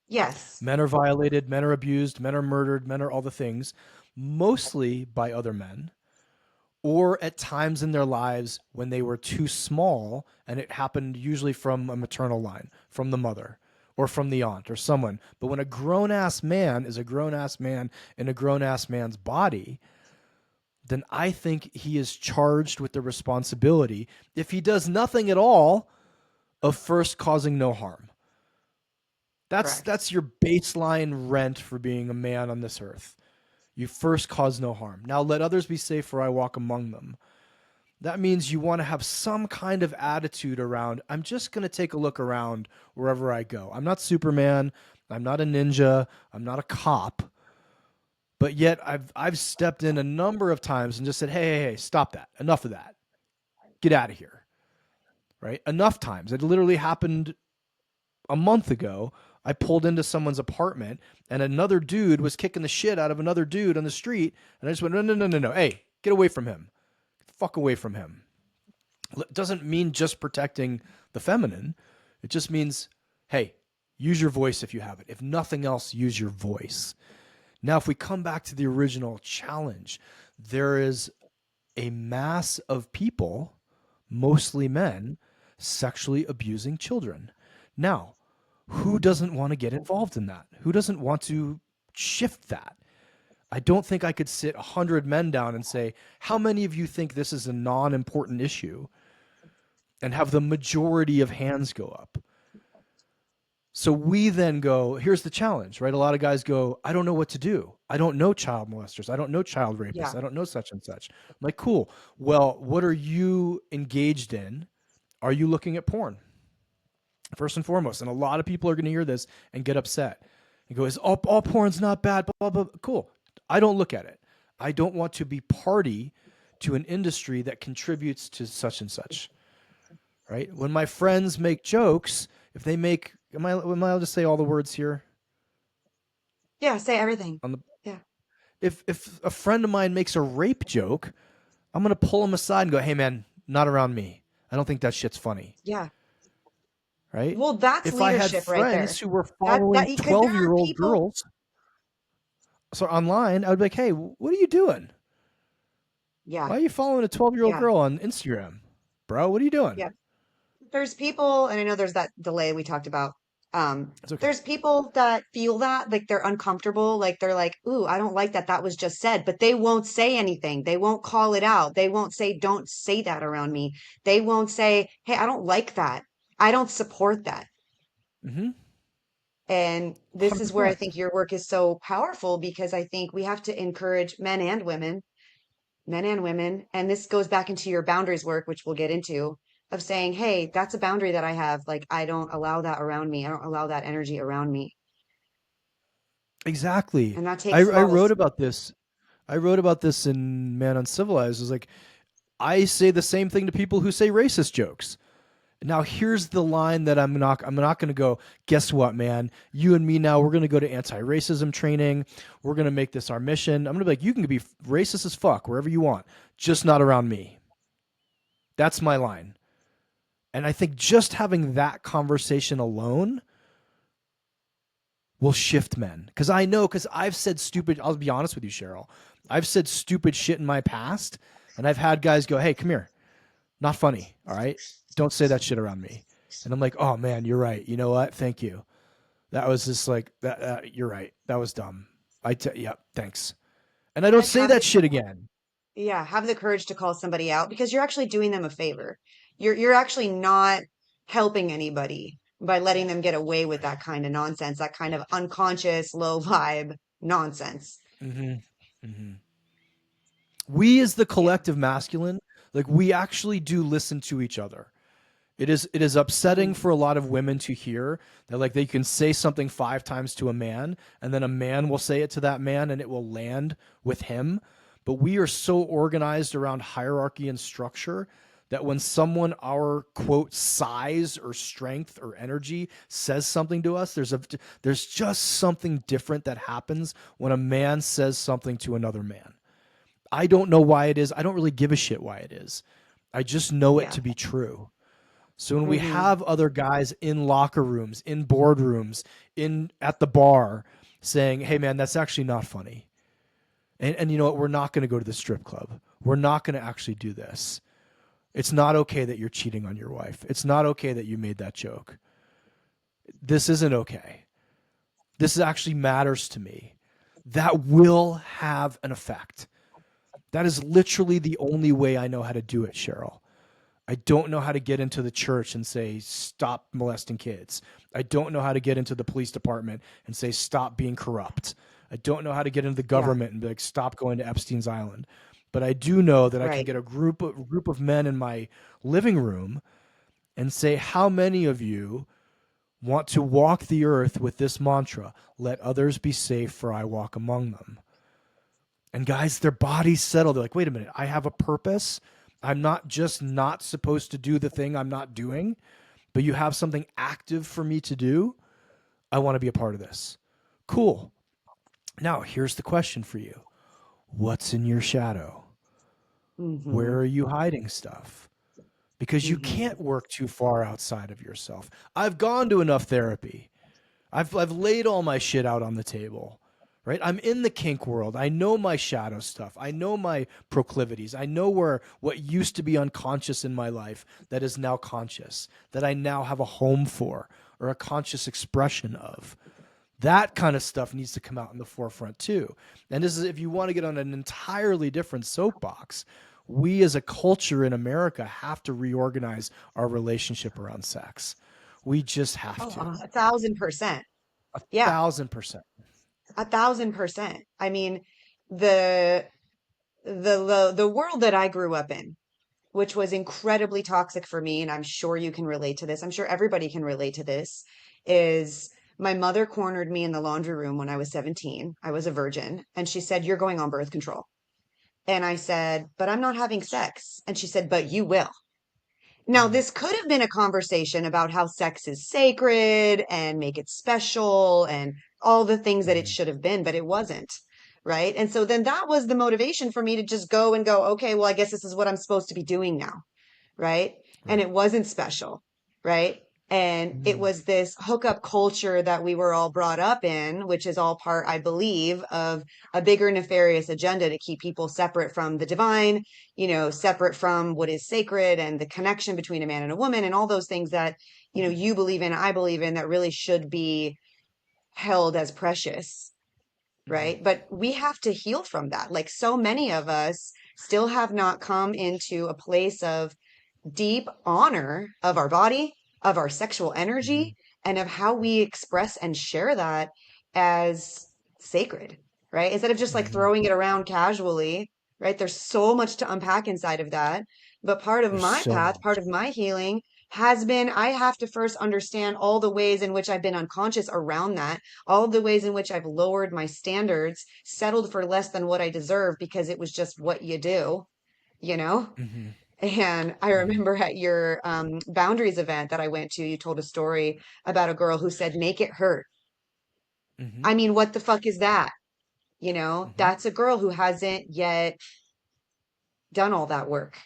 Yes. Men are violated. Men are abused. Men are murdered. Men are all the things, mostly by other men, or at times in their lives when they were too small, and it happened usually from a maternal line, from the mother or from the aunt or someone. But when a grown ass man is a grown ass man in a grown ass man's body, then I think he is charged with the responsibility, if he does nothing at all, of first causing no harm. Correct. That's your baseline rent for being a man on this earth. You first cause no harm. Now let others be safe, for I walk among them. That means you want to have some kind of attitude around, I'm just going to take a look around wherever I go. I'm not Superman. I'm not a ninja. I'm not a cop. But yet I've stepped in a number of times and just said, hey, stop that. Enough of that. Get out of here. Right? Enough times. It literally happened a month ago. I pulled into someone's apartment and another dude was kicking the shit out of another dude on the street. And I just went, no, no, no, no, no. Hey, get away from him. Get the fuck away from him. It doesn't mean just protecting the feminine. It just means, hey, use your voice if you have it. If nothing else, use your voice. Now, if we come back to the original challenge, there is a mass of people, mostly men, sexually abusing children. Now, who doesn't want to get involved in that? Who doesn't want to shift that? I don't think I could sit 100 men down and say, how many of you think this is a non important issue? And have the majority of hands go up. So we then go, here's the challenge, right? A lot of guys go, I don't know what to do. I don't know child molesters. I don't know child rapists. Yeah. I don't know such and such. I'm like, cool. Well, what are you engaged in? Are you looking at porn? First and foremost. And a lot of people are going to hear this and get upset and go, is all porn's not bad? Blah, blah, blah. Cool. I don't look at it. I don't want to be party to an industry that contributes to such and such. Right? When my friends make jokes, if they make, am I allowed to say all the words here? Yeah, say everything. On the, Yeah. if a friend of mine makes a rape joke, I'm gonna pull him aside and go, "Hey, man, not around me. I don't think that shit's funny." Yeah. Right? Well, that's If I had leadership right friends there. who were That following because there are 12-year-old people. girls, so online, I would be like, "Hey, what are you doing? Yeah. Why are you following a 12-year-old Yeah. girl on Instagram, bro? What are you doing?" Yeah. There's people, and I know there's that delay we talked about. It's okay. There's people that feel that, like, they're uncomfortable, like they're like, "Ooh, I don't like that that was just said," but they won't say anything. They won't call it out. They won't say, "Don't say that around me." They won't say, "Hey, I don't like that. I don't support that." Mm-hmm. And this is where I 100%. think your work is so powerful because I think we have to encourage men and women, and this goes back into your boundaries work, which we'll get into. of saying, hey, that's a boundary that I have. Like, I don't allow that around me. I don't allow that energy around me. Exactly. And that I, takes a I lot of, wrote about this. I wrote about this in Man Uncivilized. It was like, I say the same thing to people who say racist jokes. Now here's the line that I'm not going to go, guess what, man? You and me now, we're going to go to anti-racism training. We're going to make this our mission. I'm going to be like, you can be racist as fuck wherever you want, just not around me. That's my line. And I think just having that conversation alone will shift men. Because I know, because I've said stupid, I'll be honest with you, Sheryl. I've said stupid shit in my past, and I've had guys go, hey, come here. Not funny, all right? Don't say that shit around me. And I'm like, oh man, you're right. You know what? Thank you. That was just like that. You're right. That was dumb. Yeah, thanks. And I and don't like say have that the, shit again. yeah, have the courage to call somebody out because you're actually doing them a favor. You're actually not helping anybody by letting them get away with that kind of nonsense, that kind of unconscious, low vibe nonsense. Mm-hmm. Mm-hmm. We as the Yeah. collective masculine, like we actually do listen to each other. It is upsetting Mm, for a lot of women to hear that like they can say something 5 times to a man and then a man will say it to that man and it will land with him. But we are so organized around hierarchy and structure that when someone our quote size or strength or energy says something to us, there's just something different that happens when a man says something to another man. I don't know why it is. I don't really give a shit why it is. I just know it yeah. to be true. So when we Hmm. have other guys in locker rooms, in boardrooms, in at the bar saying, "Hey man, that's actually not funny." And you know what? We're not going to go to the strip club. We're not going to actually do this. It's not okay that you're cheating on your wife. It's not okay that you made that joke. This isn't okay. This actually matters to me. That will have an effect. That is literally the only way I know how to do it, Sheryl. I don't know how to get into the church and say, stop molesting kids. I don't know how to get into the police department and say, stop being corrupt. I don't know how to get into the Yeah. government and be like, stop going to Epstein's Island. But I do know that I can Right. get a group of men in my living room and say, how many of you want to walk the earth with this mantra? Let others be safe, for I walk among them. And guys, their bodies settle. They're like, wait a minute, I have a purpose. I'm not just not supposed to do the thing I'm not doing, but you have something active for me to do. I want to be a part of this. Cool. Now, here's the question for you. What's in your shadow? Where Hmm. are you hiding stuff? Because you Hmm. can't work too far outside of yourself. I've gone to enough therapy. I've laid all my shit out on the table, right? I'm in the kink world. I know my shadow stuff. I know my proclivities. I know where what used to be unconscious in my life that is now conscious, that I now have a home for or a conscious expression of. That kind of stuff needs to come out in the forefront too. And this is if you want to get on an entirely different soapbox, we as a culture in America have to reorganize our relationship around sex. We just have Oh, to. 1,000%. A Yeah, 1000%. 1,000%. I mean, the the world that I grew up in, which was incredibly toxic for me, and I'm sure you can relate to this. I'm sure everybody can relate to this, is my mother cornered me in the laundry room when I was 17. I was a virgin, and she said, "You're going on birth control." And I said, "But I'm not having sex." And she said, "But you will." Now, Mm, this could have been a conversation about how sex is sacred and make it special and all the things that it mhm, should have been, but it wasn't. Right. And so then that was the motivation for me to just go and go, okay, well, I guess this is what I'm supposed to be doing now. Right. And right. it wasn't special. Right. And it Mm, was this hookup culture that we were all brought up in, which is all part, I believe, of a bigger nefarious agenda to keep people separate from the divine, separate from what is sacred and the connection between a man and a woman and all those things that, you believe in, I believe in, that really should be held as precious. mhm, Right. But we have to heal from that. Like so many of us still have not come into a place of deep honor of our body, of our sexual mhm, energy, and of how we express and share that as sacred. Right. Instead of just like mhm, throwing it around casually, right? There's so much to unpack inside of that. But part of There's my so path, part much. of my healing has been I have to first understand all the ways in which I've been unconscious around that, all the ways in which I've lowered my standards, settled for less than what I deserve because it was just what you do, you know? Hmm. And I Hmm. remember at your boundaries event that I went to, you told a story about a girl who said, make it hurt. Hmm. I mean, what the fuck is that? Hmm. That's a girl who hasn't yet done all that work,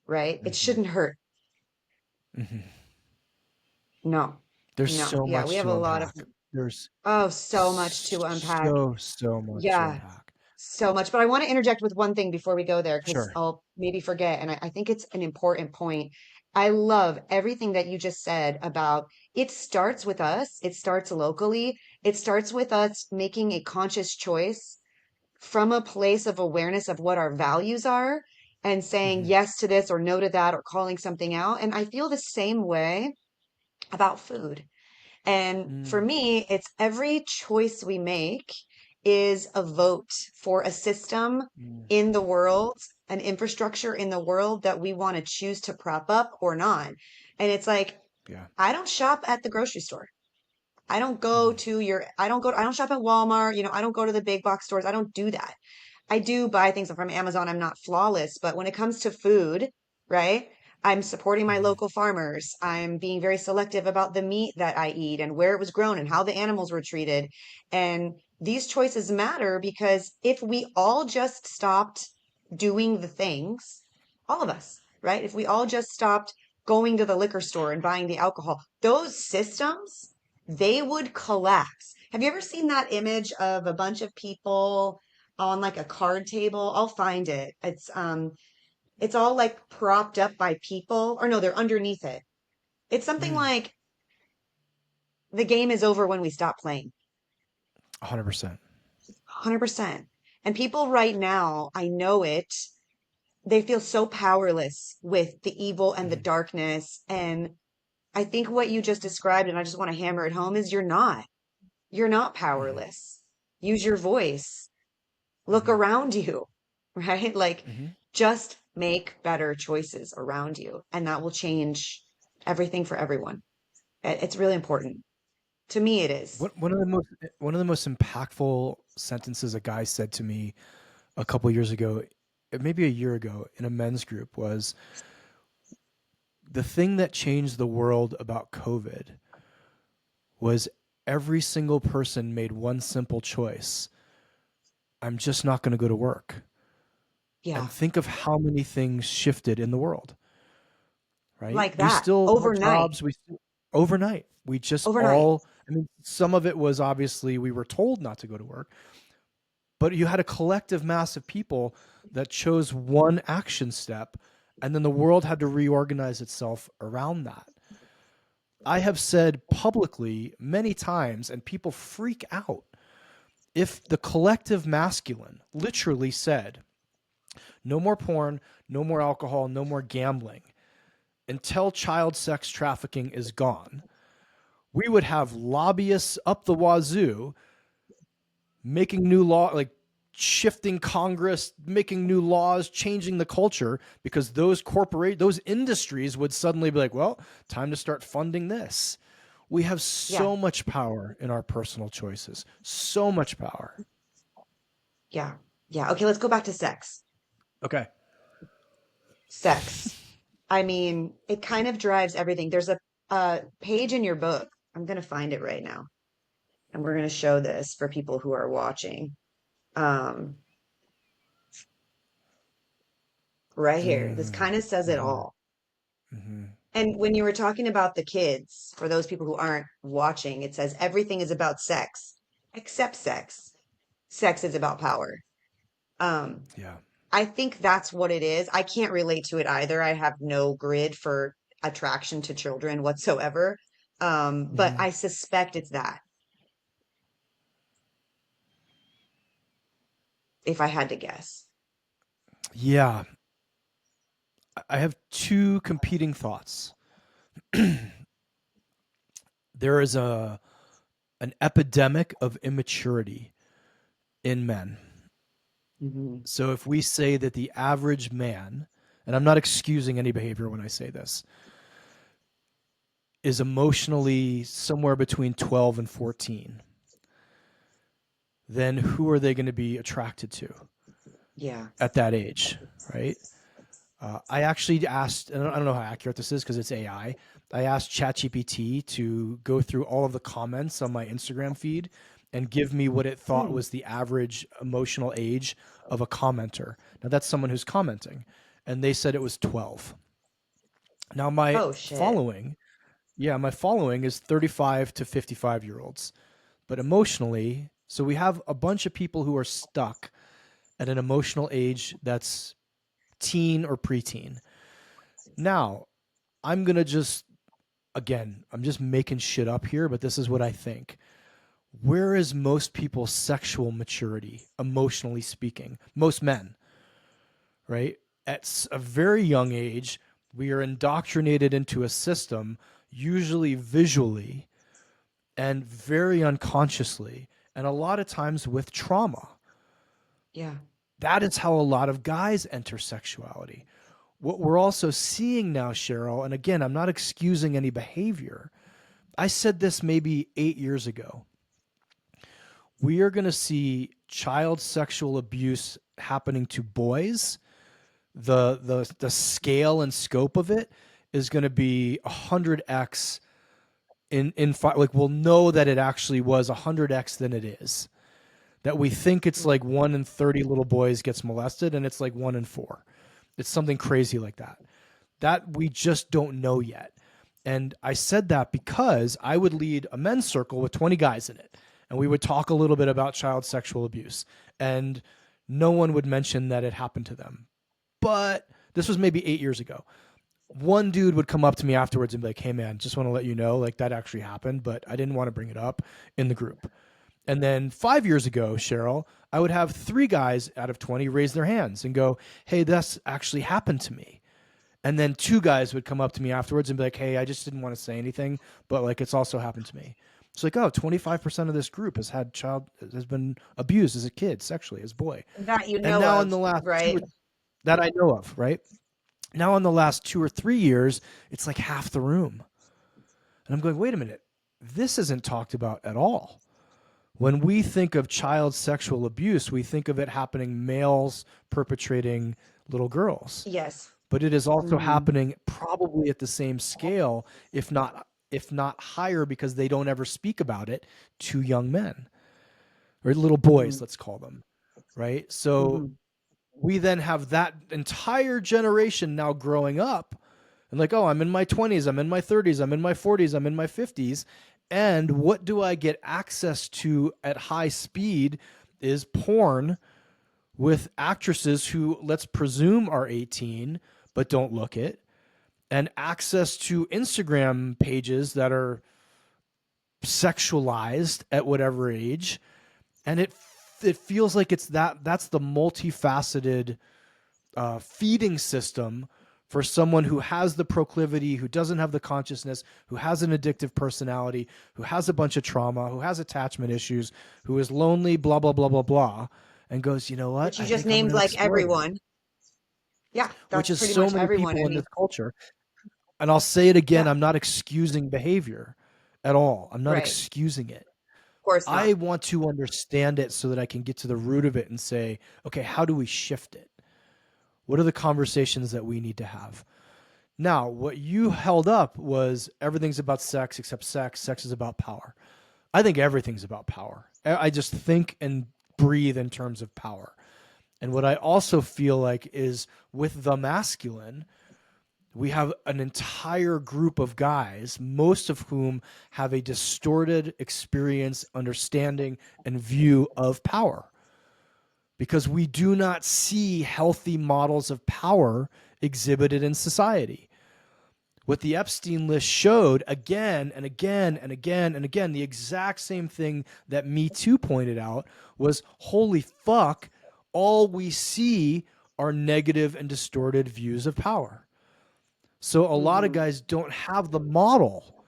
right? It Hmm. shouldn't hurt. Hmm. No, There's no. so Yeah, we much have to a lot of, unpack. There's oh, so much to unpack. so much to Yeah, unpack. so much. But I want to interject with one thing before we go there because Sure. I'll maybe forget. And I think it's an important point. I love everything that you just said about it starts with us, it starts locally, it starts with us making a conscious choice from a place of awareness of what our values are and saying Hmm. yes to this or no to that or calling something out. And I feel the same way about food. And for Mm. me, it's every choice we make is a vote for a system Mm. in the world, an infrastructure in the world that we want to choose to prop up or not. And it's like, Yeah. I don't shop at the grocery store. Hmm. I don't shop at Walmart, I don't go to the big box stores. I don't do that. I do buy things from Amazon. I'm not flawless, but when it comes to food, right? I'm supporting my Hmm. local farmers. I'm being very selective about the meat that I eat and where it was grown and how the animals were treated. And these choices matter because if we all just stopped doing the things, all of us, right? If we all just stopped going to the liquor store and buying the alcohol, those systems, they would collapse. Have you ever seen that image of a bunch of people on like a card table? I'll find it. It's all like propped up by people, or no, they're underneath it. It's something Mm. like the game is over when we stop playing. 100%. 100%. And people right now, I know it, they feel so powerless with the evil and the Mm. darkness. And I think what you just described, and I just want to hammer it home, is you're not. You're not Hmm. powerless. Use your voice. Look Hmm. around you, right? Like Hmm. just make better choices around you, and that will change everything for everyone. It's really important. To me, it is. One of the most impactful sentences a guy said to me a couple years ago, maybe a year ago, in a men's group was, the thing that changed the world about COVID was every single person made one simple choice. I'm just not going to go to work. Yeah. And think of how many things shifted in the world, right? Like We that still have overnight, jobs. Overnight, we just overnight. all, I mean, some of it was obviously we were told not to go to work, but you had a collective mass of people that chose one action step, and then the world had to reorganize itself around that. I have said publicly many times, and people freak out, if the collective masculine literally said, no more porn, no more alcohol, no more gambling until child sex trafficking is gone, we would have lobbyists up the wazoo making new law, like shifting Congress, making new laws, changing the culture, because those industries would suddenly be like, well, time to start funding this. We have Yeah. so much power in our personal choices. So much power. Yeah. Yeah. Okay, let's go back to sex. Okay. Sex. I mean, it kind of drives everything. There's a page in your book. I'm going to find it right now, and we're going to show this for people who are watching. Um, right here. This Mm, kind of says it hmm. all. Hmm. And when you were talking about the kids, for those people who aren't watching, it says everything is about sex except sex. Sex is about power. Um, Yeah. I think that's what it is. I can't relate to it either. I have no grid for attraction to children whatsoever. But Hmm. I suspect it's that, if I had to guess. Yeah. I have two competing thoughts. There is an epidemic of immaturity in men. Hmm. So if we say that the average man, and I'm not excusing any behavior when I say this, is emotionally somewhere between 12 and 14, then who are they going to be attracted to Yeah. at that age, right? I actually asked, and I don't know how accurate this is because it's AI. I asked ChatGPT to go through all of the comments on my Instagram feed and give me what it thought Hmm. was the average emotional age of a commenter. Now, that's someone who's commenting. And they said it was 12. Now, my Oh shit. following, yeah, my following is 35 to 55-year olds. But emotionally, so we have a bunch of people who are stuck at an emotional age that's teen or preteen. Now, I'm going to just, again, I'm just making shit up here, but this is what I think. Where is most people's sexual maturity, emotionally speaking? Most men, right? At a very young age, we are indoctrinated into a system, usually visually and very unconsciously, and a lot of times with trauma. Yeah. That is how a lot of guys enter sexuality. What we're also seeing now, Sheryl, and again, I'm not excusing any behavior. I said this maybe 8 years ago. We are going to see child sexual abuse happening to boys. The scale and scope of it is going to be 100x like we'll know that it actually was 100x than it is. That we think it's like 1 in 30 little boys gets molested, and it's like 1 in 4. It's something crazy like that. That we just don't know yet. And I said that because I would lead a men's circle with 20 guys in it, and we would talk a little bit about child sexual abuse. And no one would mention that it happened to them. But this was maybe 8 years ago. One dude would come up to me afterwards and be like, "Hey man, just want to let you know like that actually happened, but I didn't want to bring it up in the group." And then 5 years ago, Sheryl, I would have 3 guys out of 20 raise their hands and go, "Hey, that's actually happened to me." And then 2 guys would come up to me afterwards and be like, "Hey, I just didn't want to say anything, but like it's also happened to me." It's like, oh, 25% of this group has been abused as a kid sexually, as a boy. That you And know now in of, the last right? that I know of, right? Now in the last 2 or 3 years, it's like half the room. And I'm going, wait a minute, this isn't talked about at all. When we think of child sexual abuse, we think of it happening males perpetrating little girls. Yes. But it is also Hmm. happening probably at the same scale, if not higher, because they don't ever speak about it to young men or little boys, Hmm. let's call them. Right. So Hmm. we then have that entire generation now growing up and like, oh, I'm in my 20s, I'm in my 30s, I'm in my 40s, I'm in my 50s. And what do I get access to at high speed is porn with actresses who, let's presume, are 18, but don't look it, and access to Instagram pages that are sexualized at whatever age. And it feels like that's the multifaceted feeding system for someone who has the proclivity, who doesn't have the consciousness, who has an addictive personality, who has a bunch of trauma, who has attachment issues, who is lonely, blah, blah, blah, blah, blah, and goes, you know what? Which you I just think I'm going named to like explore this, everyone. Yeah, which that's is pretty so much many everyone. I people in mean, this culture. And I'll say it again, yeah, I'm not excusing behavior at all. I'm not right. excusing it. Of course I not. want to understand it so that I can get to the root of it and say, okay, how do we shift it? What are the conversations that we need to have? Now, what you held up was everything's about sex except sex. Sex is about power. I think everything's about power. I just think and breathe in terms of power. And what I also feel like is with the masculine, we have an entire group of guys, most of whom have a distorted experience, understanding, and view of power because we do not see healthy models of power exhibited in society. What the Epstein list showed again and again and again and again, the exact same thing that Me Too pointed out was holy fuck, all we see are negative and distorted views of power. So a lot of Hmm. guys don't have the model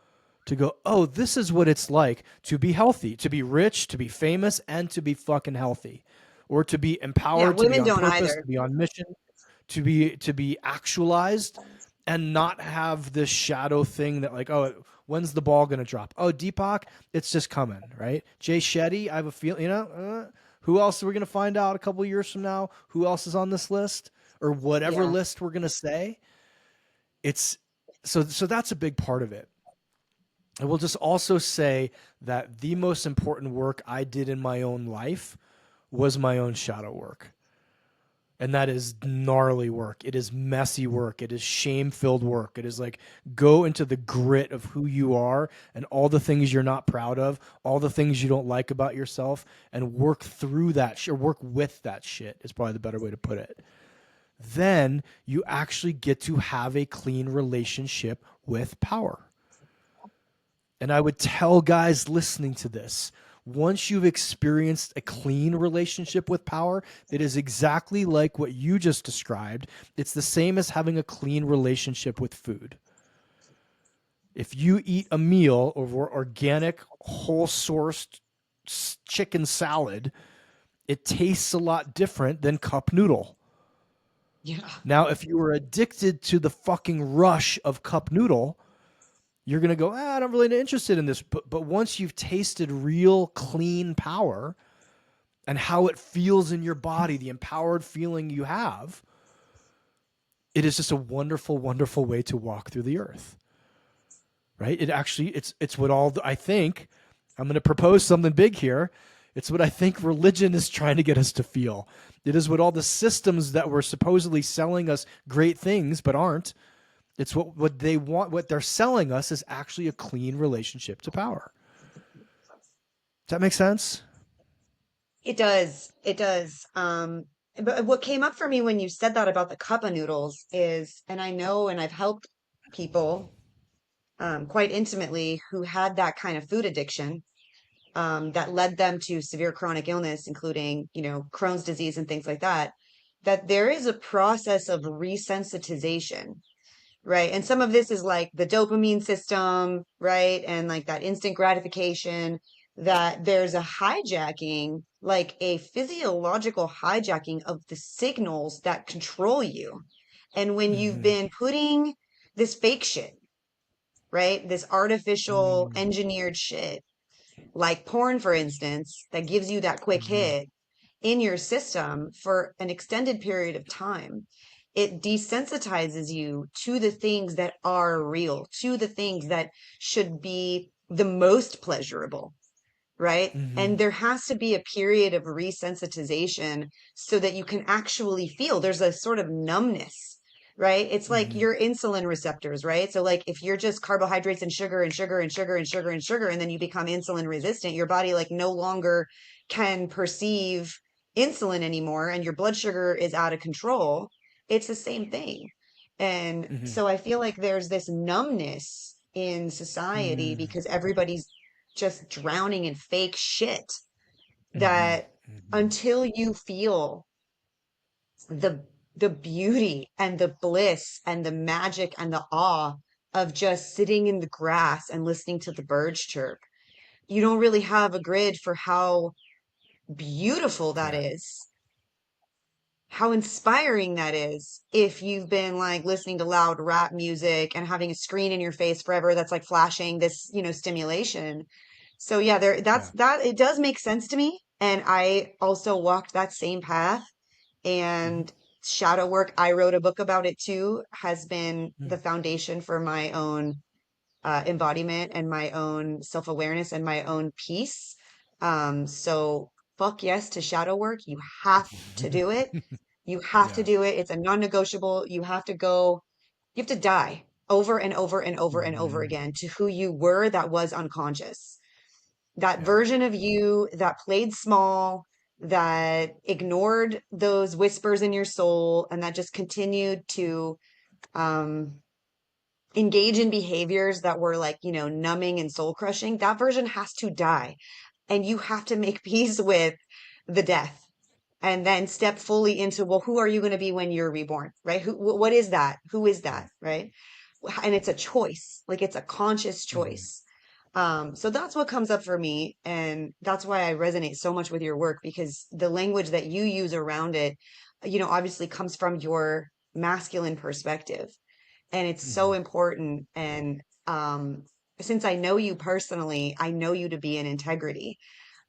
to go, oh, this is what it's like to be healthy, to be rich, to be famous, and to be fucking healthy. or to be Yeah, empowered, to be women on don't purpose, either. to be on mission, to be actualized, and not have this shadow thing that like, oh, when's the ball going to drop? Oh, Deepak, it's just coming, right? Jay Shetty, I have a feel, who else are we going to find out a couple of years from now? Who else is on this list or whatever Yeah. list we're going to say? It's so that's a big part of it. I will just also say that the most important work I did in my own life was my own shadow work. And that is gnarly work. It is messy work. It is shame filled work. It is like go into the grit of who you are and all the things you're not proud of, all the things you don't like about yourself, and work through that shit, or work with that shit is probably the better way to put it. Then you actually get to have a clean relationship with power. And I would tell guys listening to this, once you've experienced a clean relationship with power, it is exactly like what you just described. It's the same as having a clean relationship with food. If you eat a meal over organic, whole sourced chicken salad, it tastes a lot different than cup noodle. Yeah. Now, if you were addicted to the fucking rush of cup noodle, you're going to go, I'm not really interested in this. But once you've tasted real clean power and how it feels in your body, the empowered feeling you have, it is just a wonderful, wonderful way to walk through the earth, right? It actually, it's what I think, I'm going to propose something big here. It's what I think religion is trying to get us to feel. It is what all the systems that were supposedly selling us great things but aren't. It's what they want. What they're selling us is actually a clean relationship to power. Does that make sense? It does. It does. But what came up for me when you said that about the cup of noodles is, and I know, and I've helped people quite intimately who had that kind of food addiction that led them to severe chronic illness, including, Crohn's disease and things like that, that there is a process of resensitization, right? And some of this is like the dopamine system, right? And like that instant gratification, that there's a hijacking, like a physiological hijacking of the signals that control you. And when you've Mm-hmm. been putting this fake shit, right? This artificial engineered shit, like porn, for instance, that gives you that quick Mm-hmm. hit in your system for an extended period of time, it desensitizes you to the things that are real, to the things that should be the most pleasurable, right? Mm-hmm. And there has to be a period of resensitization so that you can actually feel there's a sort of numbness, right? It's like Mm-hmm. your insulin receptors, right? So like if you're just carbohydrates and sugar and sugar and sugar and sugar and sugar, and then you become insulin resistant, your body like no longer can perceive insulin anymore and your blood sugar is out of control. It's the same thing. And Mm-hmm. so I feel like there's this numbness in society because everybody's just drowning in fake shit, Mm-hmm. that until you feel the the beauty and the bliss and the magic and the awe of just sitting in the grass and listening to the birds chirp, you don't really have a grid for how beautiful that Yeah. is, how inspiring that is, if you've been like listening to loud rap music and having a screen in your face forever that's like flashing this, stimulation. So yeah, Yeah. it does make sense to me. And I also walked that same path, Mm-hmm. and shadow work, I wrote a book about it too, has been the foundation for my own embodiment and my own self-awareness and my own peace. So fuck yes to shadow work. You have to do it. You have to Yeah. do it. It's a non-negotiable. You have to die over and over and over and over Mm-hmm. again to who you were that was unconscious. That Yeah. version of you that played small, that ignored those whispers in your soul, and that just continued to um, engage in behaviors that were like, numbing and soul crushing. That version has to die. And you have to make peace with the death and then step fully into, well, who are you going to be when you're reborn, right? What is that? Who is Yeah. that, right? And it's a choice, like it's a conscious Mm-hmm. choice. So that's what comes up for me, and that's why I resonate so much with your work because the language that you use around it, obviously comes from your masculine perspective, and it's so Hmm. important. And since I know you personally, I know you to be in integrity.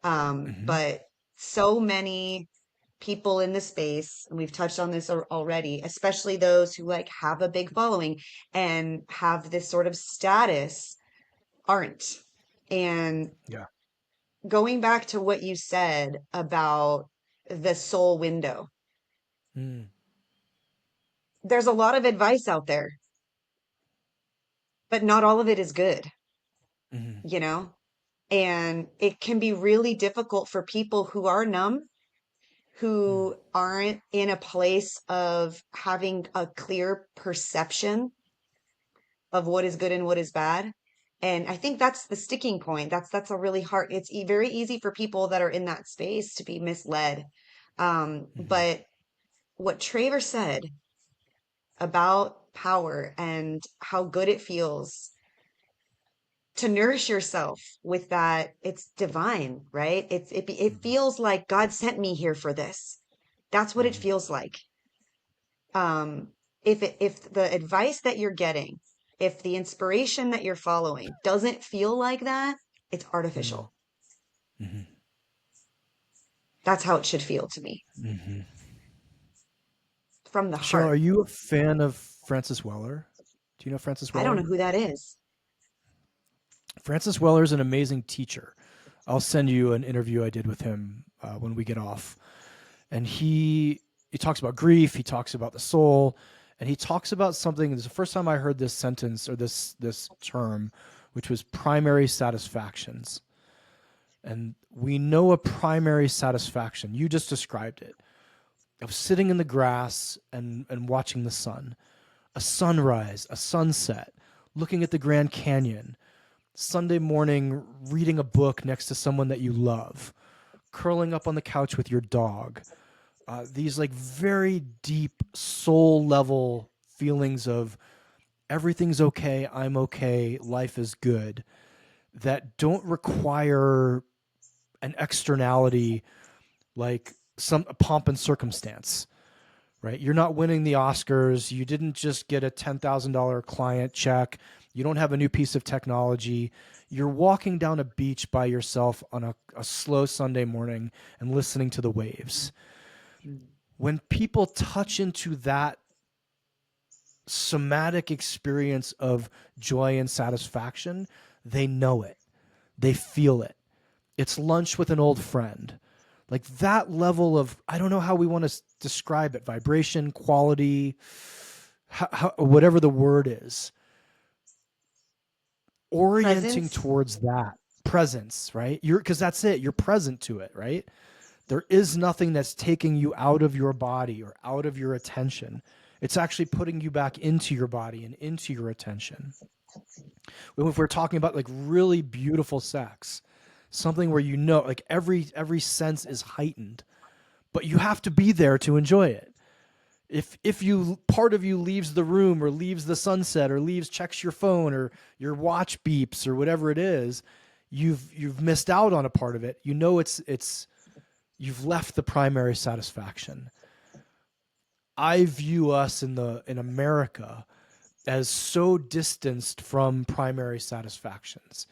Hmm. But so many people in the space, and we've touched on this already, especially those who like have a big following and have this sort of status, aren't. And Yeah. going back to what you said about the soul window, Mm. there's a lot of advice out there, but not all of it is good, Hmm. you know? And it can be really difficult for people who are numb, Mm. who aren't in a place of having a clear perception of what is good and what is bad. And I think that's the sticking point. That's a really hard, it's very easy for people that are in that space to be misled. Hmm. But what Traver said about power and how good it feels to nourish yourself with that, it's divine, right? It Hmm. feels like God sent me here for this. That's what it Hmm. feels like. um if the advice that you're getting, if the inspiration that you're following doesn't feel like that, it's artificial. Hmm. That's how it should feel to me, Hmm. from the Cheryl, are heart. you a fan of Francis Weller? Do you know Francis I don't know Weller? who that is. Francis Weller is an amazing teacher. I'll send you an interview I did with him when we get off. And he talks about grief. He talks about the soul, and he talks about something. This is the first time I heard this sentence or this term, which was primary satisfactions. And we know a primary satisfaction. You just described it of sitting in the grass and watching the sun, a sunrise, a sunset, looking at the Grand Canyon, Sunday morning reading a book next to someone that you love, curling up on the couch with your dog. These like very deep soul level feelings of everything's okay, I'm okay, life is good, that don't require an externality like some pomp and circumstance, right? You're not winning the Oscars. You didn't just get a $10,000 client check. You don't have a new piece of technology. You're walking down a beach by yourself on a slow Sunday morning and listening to the waves. When people touch into that somatic experience of joy and satisfaction, they know it, they feel it. It's lunch with an old friend. Like that level of, I don't know how we want to describe it, vibration, quality, whatever the word is, orienting Presence. towards that presence, right? Because that's it. You're present to it, right? There is nothing that's taking you out of your body or out of your attention. It's actually putting you back into your body and into your attention. If we're talking about like really beautiful sex, something where like every sense is heightened, but you have to be there to enjoy it. If you part of you leaves the room or leaves the sunset or leaves checks your phone or your watch beeps or whatever it is, you've missed out on a part of it. You know it's you've left the primary satisfaction. I view us in America as so distanced from primary satisfactions.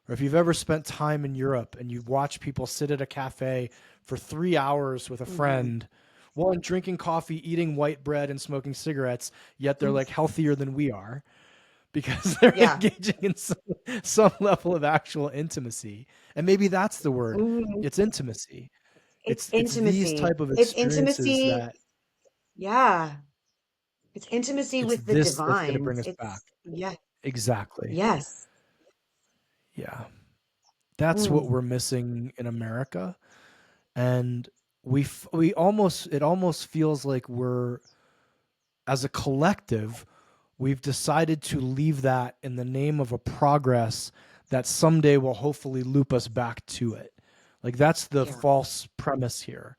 Or if you've ever spent time in Europe and you watch people sit at a cafe for 3 hours with a Hmm. friend, one drinking coffee, eating white bread, and smoking cigarettes, yet they're like healthier than we are because they're Yeah. engaging in some level of actual intimacy. And maybe that's the word. Hmm. It's intimacy. It's It's these intimacy. type of It's experiences intimacy. that Yeah. It's intimacy it's with the this that's going to divine. bring us back. It's, yeah. Exactly. Yes. Yeah. That's what Mm. we're missing in America. And we almost it almost feels like we're as a collective we've decided to leave that in the name of a progress that someday will hopefully loop us back to it. Like that's the Yeah. false premise here,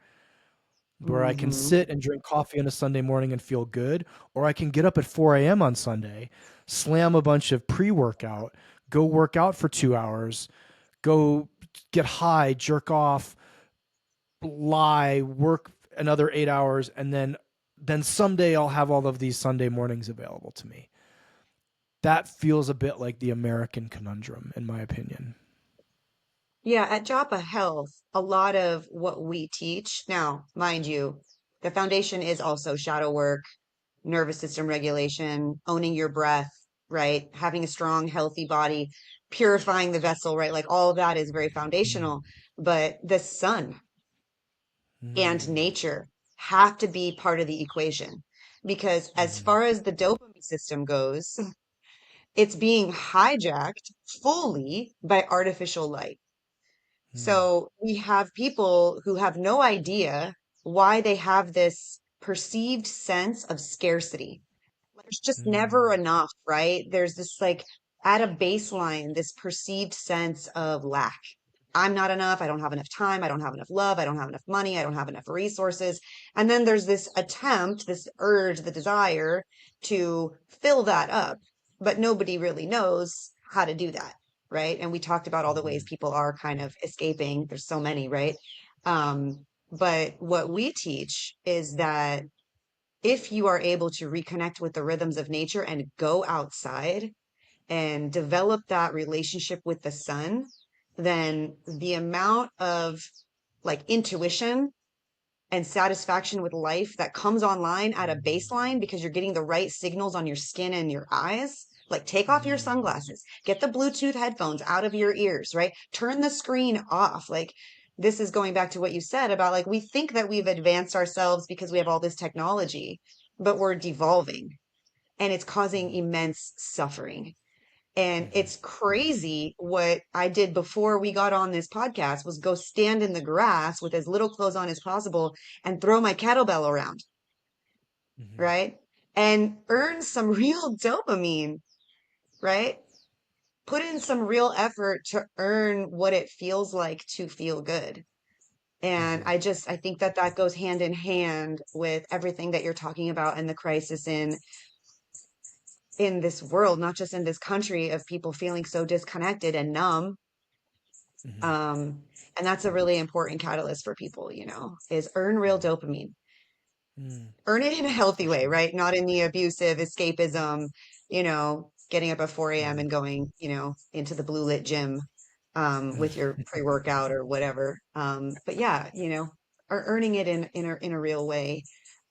where I can Hmm. sit and drink coffee on a Sunday morning and feel good, or I can get up at 4 a.m. on Sunday, slam a bunch of pre-workout, go work out for 2 hours, go get high, jerk off, lie, work another 8 hours, and then someday I'll have all of these Sunday mornings available to me. That feels a bit like the American conundrum, in my opinion. Yeah, at Joppa Health, a lot of what we teach, now, mind you, the foundation is also shadow work, nervous system regulation, owning your breath, right? Having a strong, healthy body, purifying the vessel, right? Like all of that is very Mm, foundational. But the sun and mm, nature have to be part of the equation because as mhm, far as the dopamine system goes, it's being hijacked fully by artificial light. mm, So we have people who have no idea why they have this perceived sense of scarcity. Like, there's just never mm, enough, right? There's this like at a baseline, this perceived sense of lack. I'm not enough. I don't have enough time. I don't have enough love. I don't have enough money. I don't have enough resources. And then there's this attempt, this urge, the desire to fill that up, but nobody really knows how to do that, right? And we talked about all the ways mhm, people are kind of escaping. There's so many, right? But what we teach is that if you are able to reconnect with the rhythms of nature and go outside and develop that relationship with the sun, then the amount of like intuition and satisfaction with life that comes online at a baseline because you're getting the right signals on your skin and your eyes. Like, take off your mhm, sunglasses, get the Bluetooth headphones out of your ears, right? Turn the screen off. Like, this is going back to what you said about like, we think that we've advanced ourselves because we have all this technology, but we're devolving and it's causing immense suffering. And mhm, it's crazy what I did before we got on this podcast was go stand in the grass with as little clothes on as possible and throw my kettlebell around, mhm, right? And earn some real dopamine, right? Put in some real effort to earn what it feels like to feel good. And mhm, I think that that goes hand in hand with everything that you're talking about and the crisis in this world, not just in this country of people feeling so disconnected and numb. mhm, Um, and that's a really important catalyst for people, is earn real dopamine. mm, Earn it in a for healthy way, sure. right? Not in the abusive escapism, getting up at 4 a.m. Mhm, and going, into the blue lit gym with your pre-workout or whatever. But yeah, earning it in a real way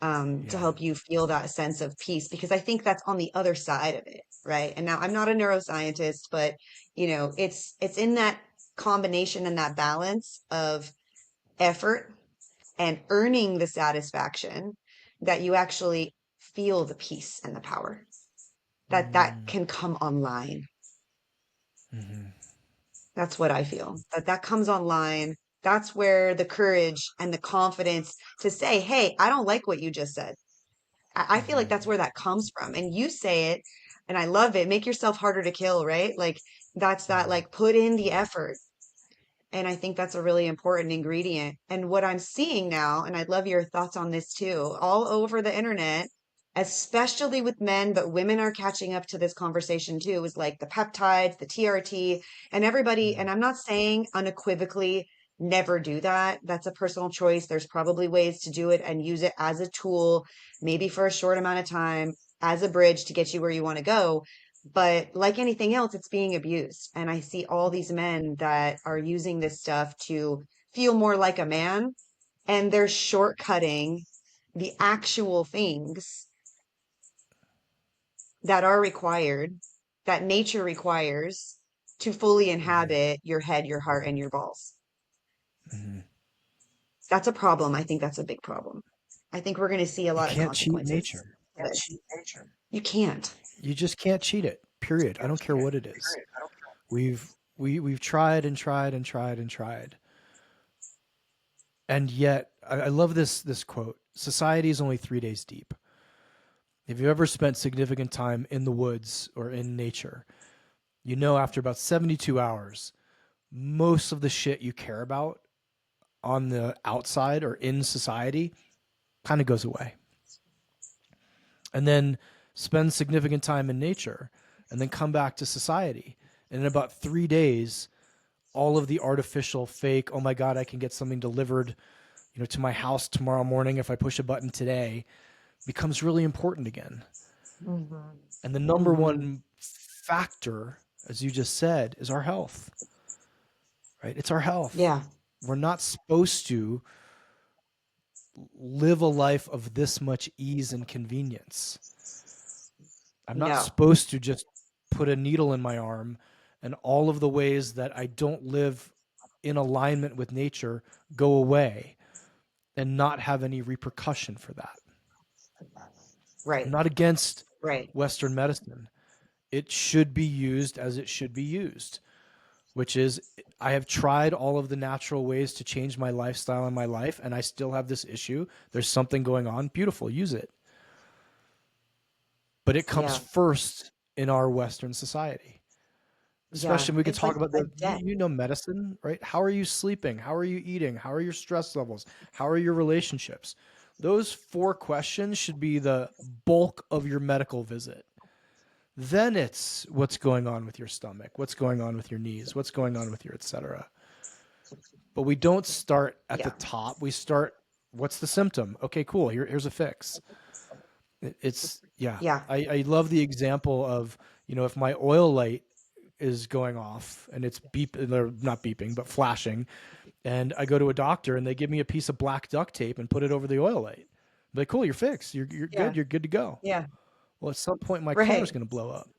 to yeah. help you feel that sense of peace, because I think that's on the other side of it, right? And now I'm not a neuroscientist, but it's in that combination and that balance of effort and earning the satisfaction that you actually feel the peace and the power that Mm, can come online. mhm, That's what I feel. That comes online. That's where the courage and the confidence to say, "Hey, I don't like what you just said." I feel like mhm, that's where that comes from. And you say it, and I love it. Make yourself harder to kill, right? Like that's that mhm, like put in the effort. And I think that's a really important ingredient. And what I'm seeing now, and I'd love your thoughts on this too, all over the internet, especially with men, but women are catching up to this conversation too, is like the peptides, the TRT, and everybody. And mhm, I'm not saying unequivocally never do that. That's a personal choice. There's probably ways to do it and use it as a tool, maybe for a short amount of time, as a bridge to get you where you want to go. But like anything else, it's being abused. And I see all these men that are using this stuff to feel more like a man, and they're shortcutting the actual things that are required, that nature requires to fully mhm, inhabit your head, your heart, and your balls. mhm. That's a problem. I think that's a big problem. I think we're going to see a You lot of can't cheat consequences nature. for this. You can't. You just can't cheat it. Period. I don't care what it is. We've tried and tried and tried and tried. And yet I love this quote. Society is only 3 days deep. If you ever spent significant time in the woods or in nature, you know after about 72 hours, most of the shit you care about on the outside or in society kind of goes away. And then spend significant time in nature and then come back to society. And in about 3 days, all of the artificial fake, oh my God, I can get something delivered, to my house tomorrow morning if I push a button today, becomes really important again. Hmm. And the number Hmm. one factor, as you just said, is our health, right? It's our health. Yeah. We're not supposed to live a life of this much ease and convenience. I'm not No. supposed to just put a needle in my arm and all of the ways that I don't live in alignment with nature go away and not have any repercussion for that. I'm Right. not against Right. Western medicine. It should be used as it should be used, which is I have tried all of the natural ways to change my lifestyle and my life, and I still have this issue. There's something going on. Beautiful, use it. But it comes Yeah. first in our Western society. Yeah. Especially we could It's talk like about a the debt. medicine, right? How are you sleeping? How are you eating? How are your stress levels? How are your relationships? Those four questions should be the bulk of your medical visit. Then it's what's going on with your stomach, what's going on with your knees, what's going on with your etc. But we don't start at the Yeah. top. We start, what's the symptom? Okay, cool. Here's a fix. It's yeah. Yeah. I love the example of, if my oil light is going off and it's or not beeping, but flashing, and I go to a doctor and they give me a piece of black duct tape and put it over the oil light. I'm like, cool, you're fixed. You're Yeah. good. You're good to go. Yeah. Well, at some point my car is Right. going to blow up.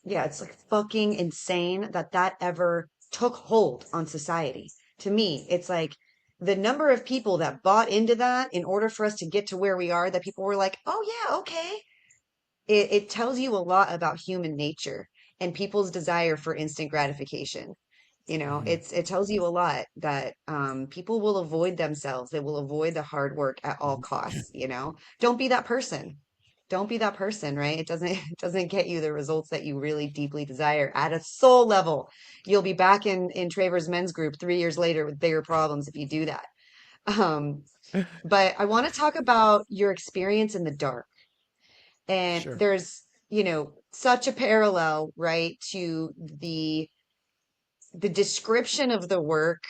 Yeah. It's like fucking insane that that ever took hold on society. To me, it's like the number of people that bought into that in order for us to get to where we are, that people were like, oh, yeah, okay. It tells you a lot about human nature and people's desire for instant gratification. Hmm. It tells you a lot that people will avoid themselves. They will avoid the hard work at all costs. Don't be that person. Don't be that person, right? It doesn't it doesn't get you the results that you really deeply desire at a soul level. You'll be back in Traver's men's group 3 years later with bigger problems if you do that. Um, but I want to talk about your experience in the dark. And Sure. there's, such a parallel, right, to the description of the work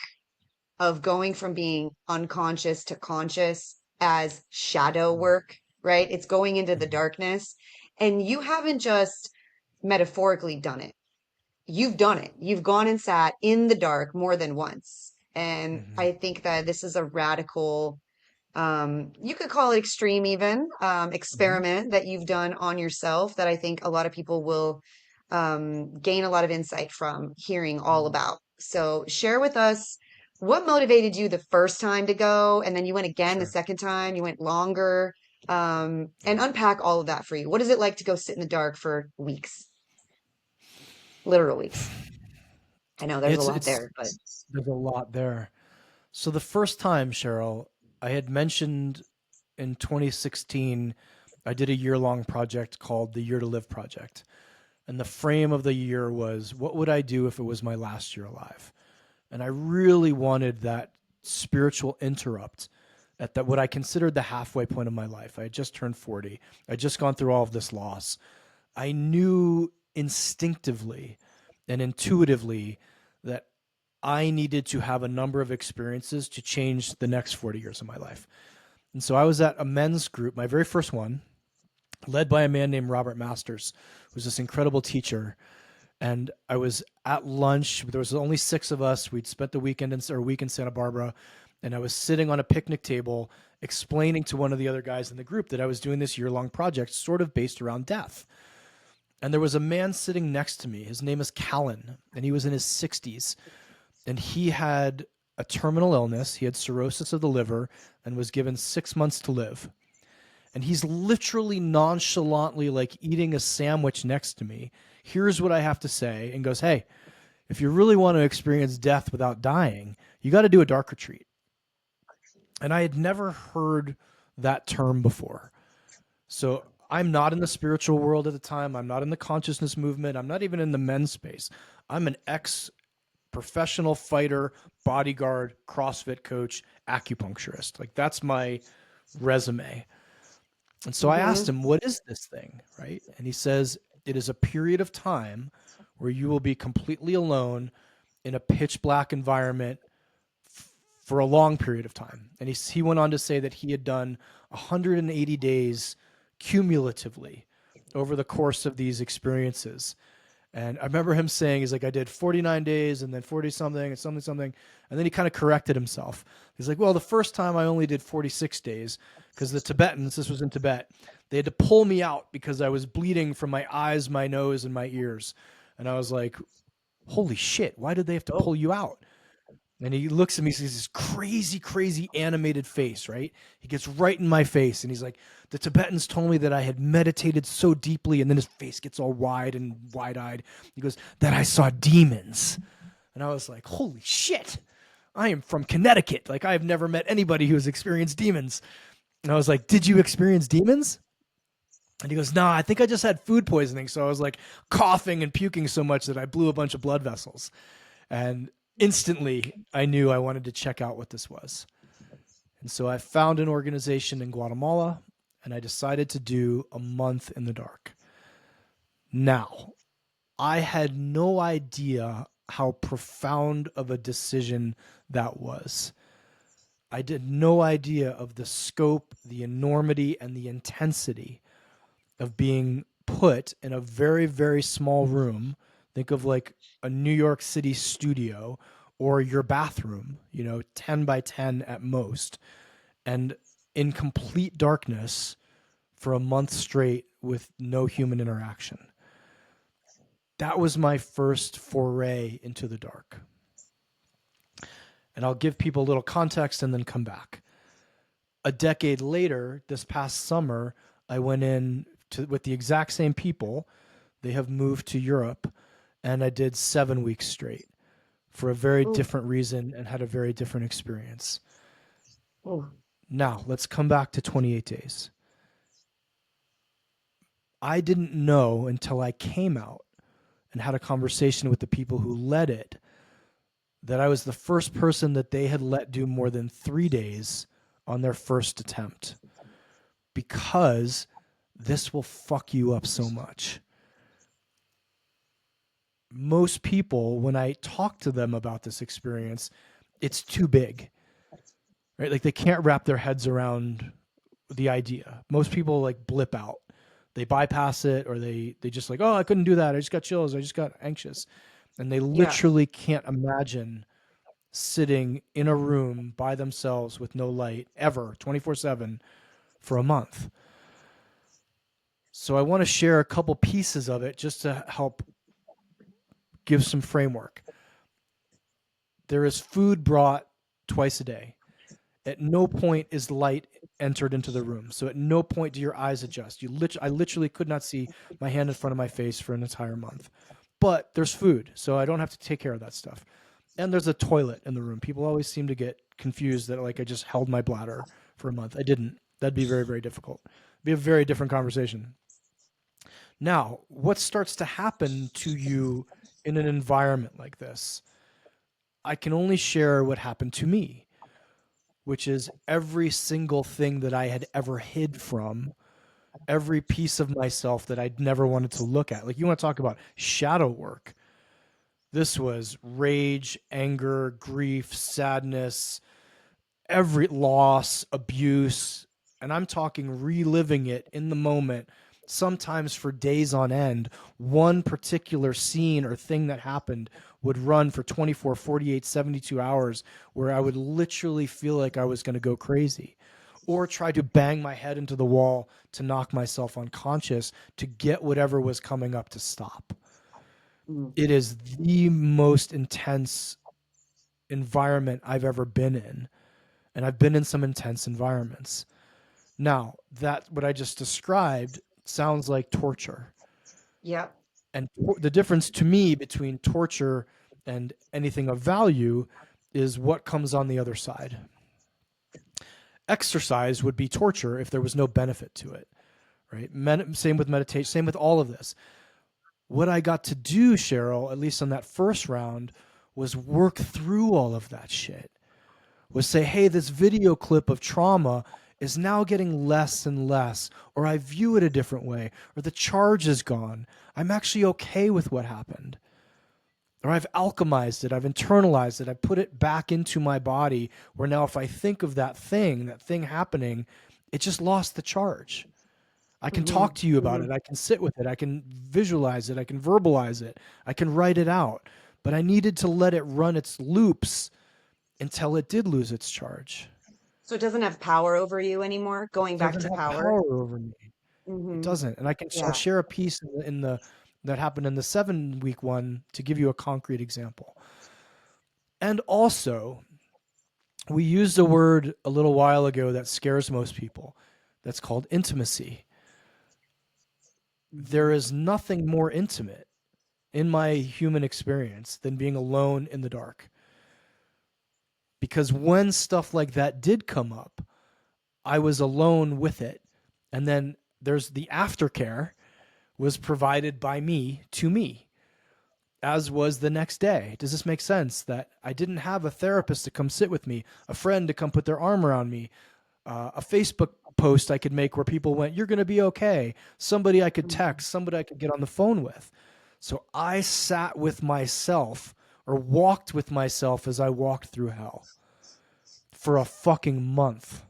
of going from being unconscious to conscious as shadow work, right? It's going into the Hmm. darkness. And you haven't just metaphorically done it. You've done it. You've gone and sat in the dark more than once. And Hmm. I think that this is a radical, you could call it extreme even, Hmm. experiment that you've done on yourself that I think a lot of people will gain a lot of insight from hearing all Hmm. about. So share with us what motivated you the first time to go, and then you went again the Sure. second time, you went longer, and Yeah. unpack all of that for you. What is it like to go sit in the dark for weeks, literal weeks? I know there's a lot It's there, but there's a lot there. So the first time, Cheryl, I had mentioned in 2016, I did a year-long project called the Year to Live project. And the frame of the year was, what would I do if it was my last year alive? And I really wanted that spiritual interrupt at that what I considered the halfway point of my life. I had just turned 40. I'd just gone through all of this loss. I knew instinctively and intuitively that I needed to have a number of experiences to change the next 40 years of my life. And so I was at a men's group, my very first one, led by a man named Robert Masters, who's this incredible teacher. And I was at lunch. There was only six of us. We'd spent the weekend or week in Santa Barbara, and I was sitting on a picnic table explaining to one of the other guys in the group that I was doing this year-long project, sort of based around death. And there was a man sitting next to me. His name is Callan, and he was in his 60s, and he had a terminal illness. He had cirrhosis of the liver and was given 6 months to live. And he's literally nonchalantly like eating a sandwich next to me. Here's what I have to say, and goes, hey, if you really want to experience death without dying, you got to do a dark retreat. And I had never heard that term before. So I'm not in the spiritual world at the time. I'm not in the consciousness movement. I'm not even in the men's space. I'm an ex professional fighter, bodyguard, CrossFit coach, acupuncturist. Like that's my resume. And so I asked hmm him, what is this thing? Right. And he says, it is a period of time where you will be completely alone in a pitch black environment for a long period of time. And he went on to say that he had done 180 days cumulatively over the course of these experiences. And I remember him saying, he's like, I did 49 days and then 40 something and something, something. And then he kind of corrected himself. He's like, well, the first time I only did 46 days because the Tibetans, this was in Tibet, they had to pull me out because I was bleeding from my eyes, my nose, and my ears. And I was like, holy shit, why did they have to Oh, pull you out? And he looks at me, sees this crazy, crazy animated face, right? He gets right in my face and he's like, the Tibetans told me that I had meditated so deeply, and then his face gets all wide and wide-eyed. He goes, that I saw demons. And I was like, holy shit, I am from Connecticut. Like, I have never met anybody who has experienced demons. And I was like, did you experience demons? And he goes, no, I think I just had food poisoning. So I was like coughing and puking so much that I blew a bunch of blood vessels. And instantly I knew I wanted to check out what this was. And so I found an organization in Guatemala and I decided to do a month in the dark. Now, I had no idea how profound of a decision that was. I did no idea of the scope, the enormity, and the intensity of being put in a very, very small room. Think of like a New York City studio or your bathroom, 10 by 10 at most, and in complete darkness for a month straight with no human interaction. That was my first foray into the dark. And I'll give people a little context and then come back. A decade later, this past summer, I went in with the exact same people. They have moved to Europe, and I did 7 weeks straight for a very oh, different reason and had a very different experience. oh. Now, let's come back to 28 days. I didn't know until I came out and had a conversation with the people who led it that I was the first person that they had let do more than 3 days on their first attempt, because this will fuck you up so much. Most people, when I talk to them about this experience, it's too big, right? Like, they can't wrap their heads around the idea. Most people like blip out. They bypass it, or they just like, oh, I couldn't do that. I just got chills. I just got anxious. And they Yeah. literally can't imagine sitting in a room by themselves with no light ever, 24/7 for a month. So I want to share a couple pieces of it just to help give some framework. There is food brought twice a day. At no point is light entered into the room. So at no point do your eyes adjust. I literally could not see my hand in front of my face for an entire month. But there's food, so I don't have to take care of that stuff. And there's a toilet in the room. People always seem to get confused that like I just held my bladder for a month. I didn't. That'd be very, very difficult. It'd be a very different conversation. Now, what starts to happen to you in an environment like this? I can only share what happened to me, which is every single thing that I had ever hid from, every piece of myself that I'd never wanted to look at. Like, you want to talk about shadow work. This was rage, anger, grief, sadness, every loss, abuse. And I'm talking reliving it in the moment, sometimes for days on end. One particular scene or thing that happened would run for 24, 48, 72 hours, where I would literally feel like I was going to go crazy, or try to bang my head into the wall to knock myself unconscious to get whatever was coming up to stop. Mm. It is the most intense environment I've ever been in. And I've been in some intense environments. Now, that what I just described sounds like torture. Yep. And the difference to me between torture and anything of value is what comes on the other side. Exercise would be torture if there was no benefit to it, right? Same with meditation, same with all of this. What I got to do, Sheryl, at least on that first round, was work through all of that shit. Was say, hey, this video clip of trauma is now getting less and less, or I view it a different way, or the charge is gone. I'm actually okay with what happened. or I've alchemized it, I've internalized it, I put it back into my body where now if I think of that thing happening, it just lost the charge. I can Hmm. talk to you about Hmm. it. I can sit with it. I can visualize it. I can verbalize it. I can write it out. But I needed to let it run its loops until it did lose its charge. So it doesn't have power over you anymore, going It back doesn't to have power. power over me. It Hmm. doesn't. And I'll Yeah. share a piece in the that happened in the 7 week one to give you a concrete example. And also, we used a word a little while ago that scares most people. That's called intimacy. There Hmm. is nothing more intimate in my human experience than being alone in the dark. Because when stuff like that did come up, I was alone with it. And then there's the aftercare was provided by me to me, as was the next day. Does this make sense? That I didn't have a therapist to come sit with me, a friend to come put their arm around me, a Facebook post I could make where people went, "You're going to be okay." Somebody I could Hmm. text, somebody I could get on the phone with. So I sat with myself or walked with myself as I walked through hell for a fucking month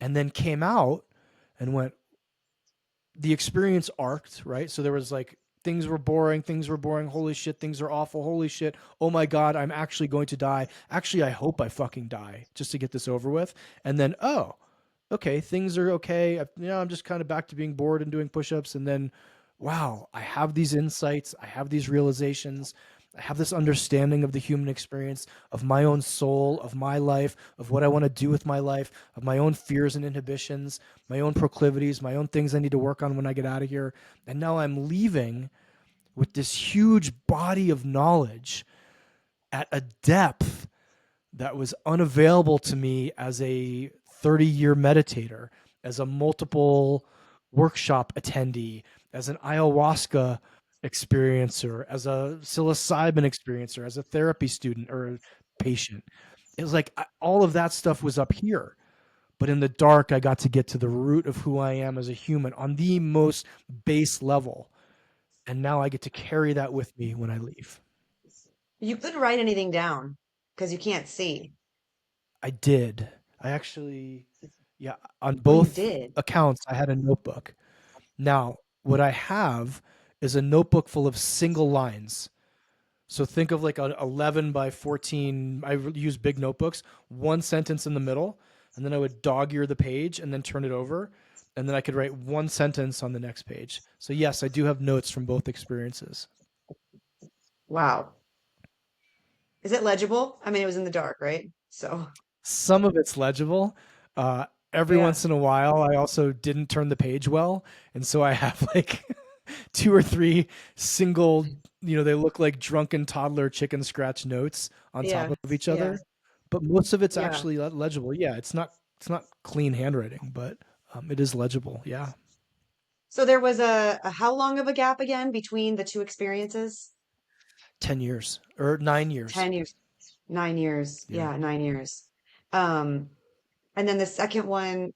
and then came out and went, the experience arced, right? So there was like, things were boring, holy shit, things are awful, holy shit, oh my God, I'm actually going to die. Actually, I hope I fucking die just to get this over with. And then, oh, okay, things are okay. I'm just kind of back to being bored and doing push-ups. And then, wow, I have these insights, I have these realizations, I have this understanding of the human experience, of my own soul, of my life, of what I want to do with my life, of my own fears and inhibitions, my own proclivities, my own things I need to work on when I get out of here. And now I'm leaving with this huge body of knowledge at a depth that was unavailable to me as a 30-year meditator, as a multiple workshop attendee, as an ayahuasca experiencer, as a psilocybin experiencer, as a therapy student or patient. It was like all of that stuff was up here. But in the dark, I got to get to the root of who I am as a human on the most base level. And now I get to carry that with me when I leave. You couldn't write anything down because you can't see. I did. I actually, yeah, on Oh, you both did. accounts, I had a notebook. Now, what I have is a notebook full of single lines. So think of like an 11 by 14. I use big notebooks, one sentence in the middle, and then I would dog ear the page and then turn it over. And then I could write one sentence on the next page. So, yes, I do have notes from both experiences. Wow. Is it legible? I mean, it was in the dark, right? So, Some of it's legible. Uh, every yeah. once in a while, I also didn't turn the page well, and so I have like two or three single. They look like drunken toddler chicken scratch notes on top Yeah. of each Yeah. other, but most of it's Yeah. actually legible. Yeah, it's not clean handwriting, but it is legible. Yeah, So there was a how long of a gap again between the two experiences? 10 years or 9 years. 10 years, 9 years. Yeah. Yeah, 9 years. Um, and then the second one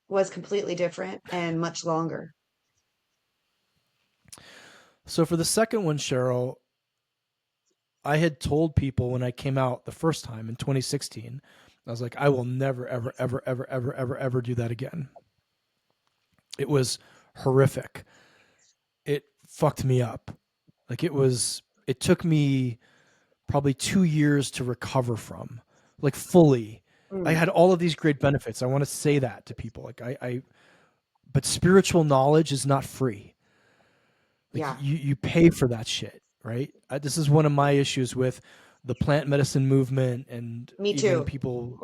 was completely different and much longer. So for the second one, Cheryl, I had told people when I came out the first time in 2016, I was like, I will never, ever, ever, ever, ever, ever, ever do that again. It was horrific. It fucked me up. Like it took me probably 2 years to recover from, like fully. I Mm, had all of these great benefits. I want to say that to people. But spiritual knowledge is not free. Like yeah, you pay for that shit, right? This is one of my issues with the plant medicine movement and me even too. people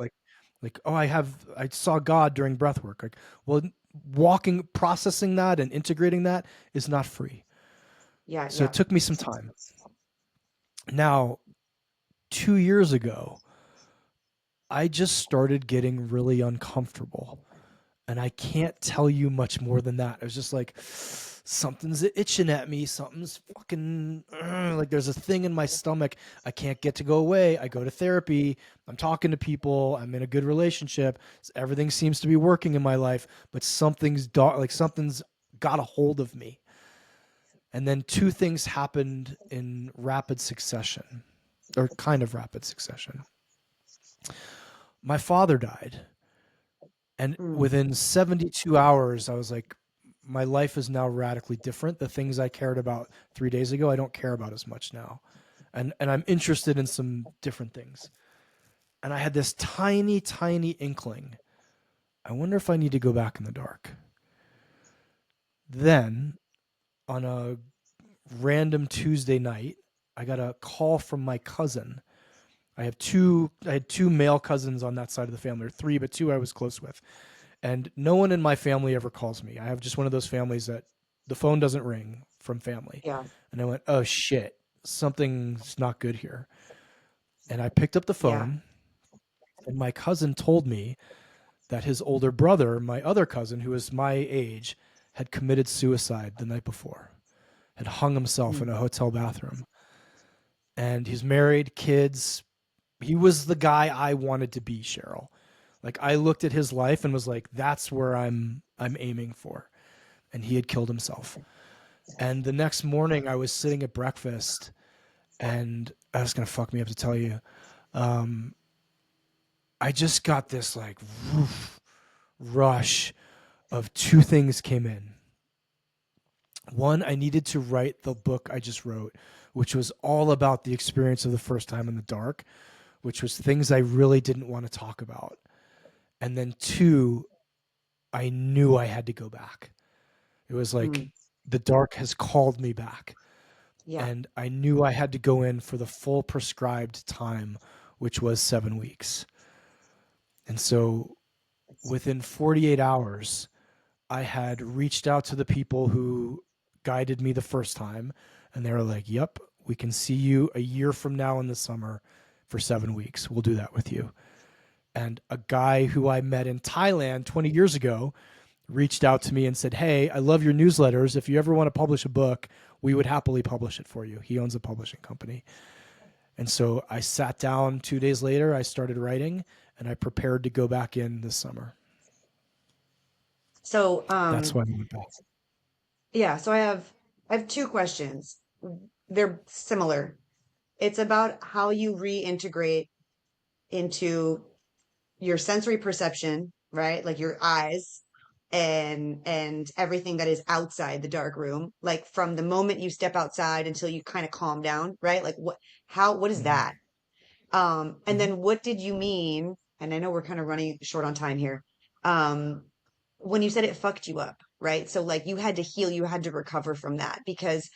like oh I saw God during breath work. Like, well, walking processing that and integrating that is not free. Yeah, So it yeah. took me some time. Now, 2 years ago, I just started getting really uncomfortable. And I can't tell you much more than that. It was just like something's itching at me. Something's fucking like there's a thing in my stomach. I can't get to go away. I go to therapy. I'm talking to people. I'm in a good relationship. Everything seems to be working in my life, but something's got a hold of me. And then two things happened in rapid succession, or kind of rapid succession. My father died. And Mm, within 72 hours, I was like, my life is now radically different. The things I cared about 3 days ago, I don't care about as much now. And I'm interested in some different things. And I had this tiny, tiny inkling. I wonder if I need to go back in the dark. Then, on a random Tuesday night, I got a call from my cousin. I had two male cousins on that side of the family, or three, but two I was close with. And no one in my family ever calls me. I have just one of those families that the phone doesn't ring from family. yeah, And I went, oh shit, something's not good here. And I picked up the yeah. phone, and my cousin told me that his older brother, my other cousin, who was my age, had committed suicide the night before, had hung himself in Mm, a hotel bathroom. And he's married, kids. He was the guy I wanted to be, Sheryl. Like I looked at his life and was like, that's where I'm aiming for. And he had killed himself. And the next morning I was sitting at breakfast and that's gonna fuck me up to tell you. Um, I just got this like woof, rush of two things came in. One, I needed to write the book I just wrote, which was all about the experience of the first time in the dark, which was things I really didn't want to talk about. And then two, I knew I had to go back. It was like mm, the dark has called me back. yeah. And I knew I had to go in for the full prescribed time, which was 7 weeks. And so within 48 hours, I had reached out to the people who guided me the first time, and they were like, yep, we can see you a year from now in the summer for 7 weeks. We'll do that with you. And a guy who I met in Thailand 20 years ago reached out to me and said, hey, I love your newsletters. If you ever want to publish a book, we would happily publish it for you. He owns a publishing company. And so I sat down 2 days later, I started writing, and I prepared to go back in this summer. So, That's why I went back. yeah, so I have two questions. They're similar. It's about how you reintegrate into your sensory perception, right? Like your eyes and everything that is outside the dark room, like from the moment you step outside until you kind of calm down, right? Like what is Mm-hmm. that? And Mm-hmm. then what did you mean? And I know we're kind of running short on time here. Um, when you said it fucked you up, right? So like you had to heal, you had to recover from that because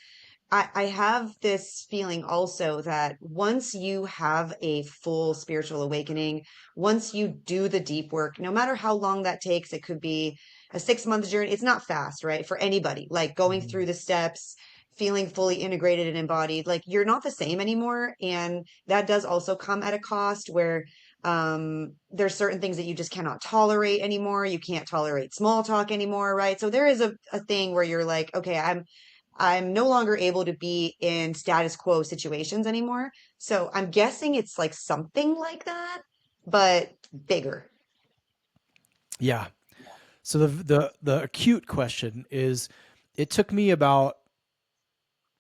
I have this feeling also that once you have a full spiritual awakening, once you do the deep work, no matter how long that takes, it could be a 6 month journey. It's not fast, right? For anybody, like going Mm-hmm. through the steps, feeling fully integrated and embodied, like you're not the same anymore. And that does also come at a cost where there's certain things that you just cannot tolerate anymore. You can't tolerate small talk anymore, right? So there is a thing where you're like, okay, I'm no longer able to be in status quo situations anymore. So I'm guessing it's like something like that, but bigger. Yeah. So the acute question is, it took me about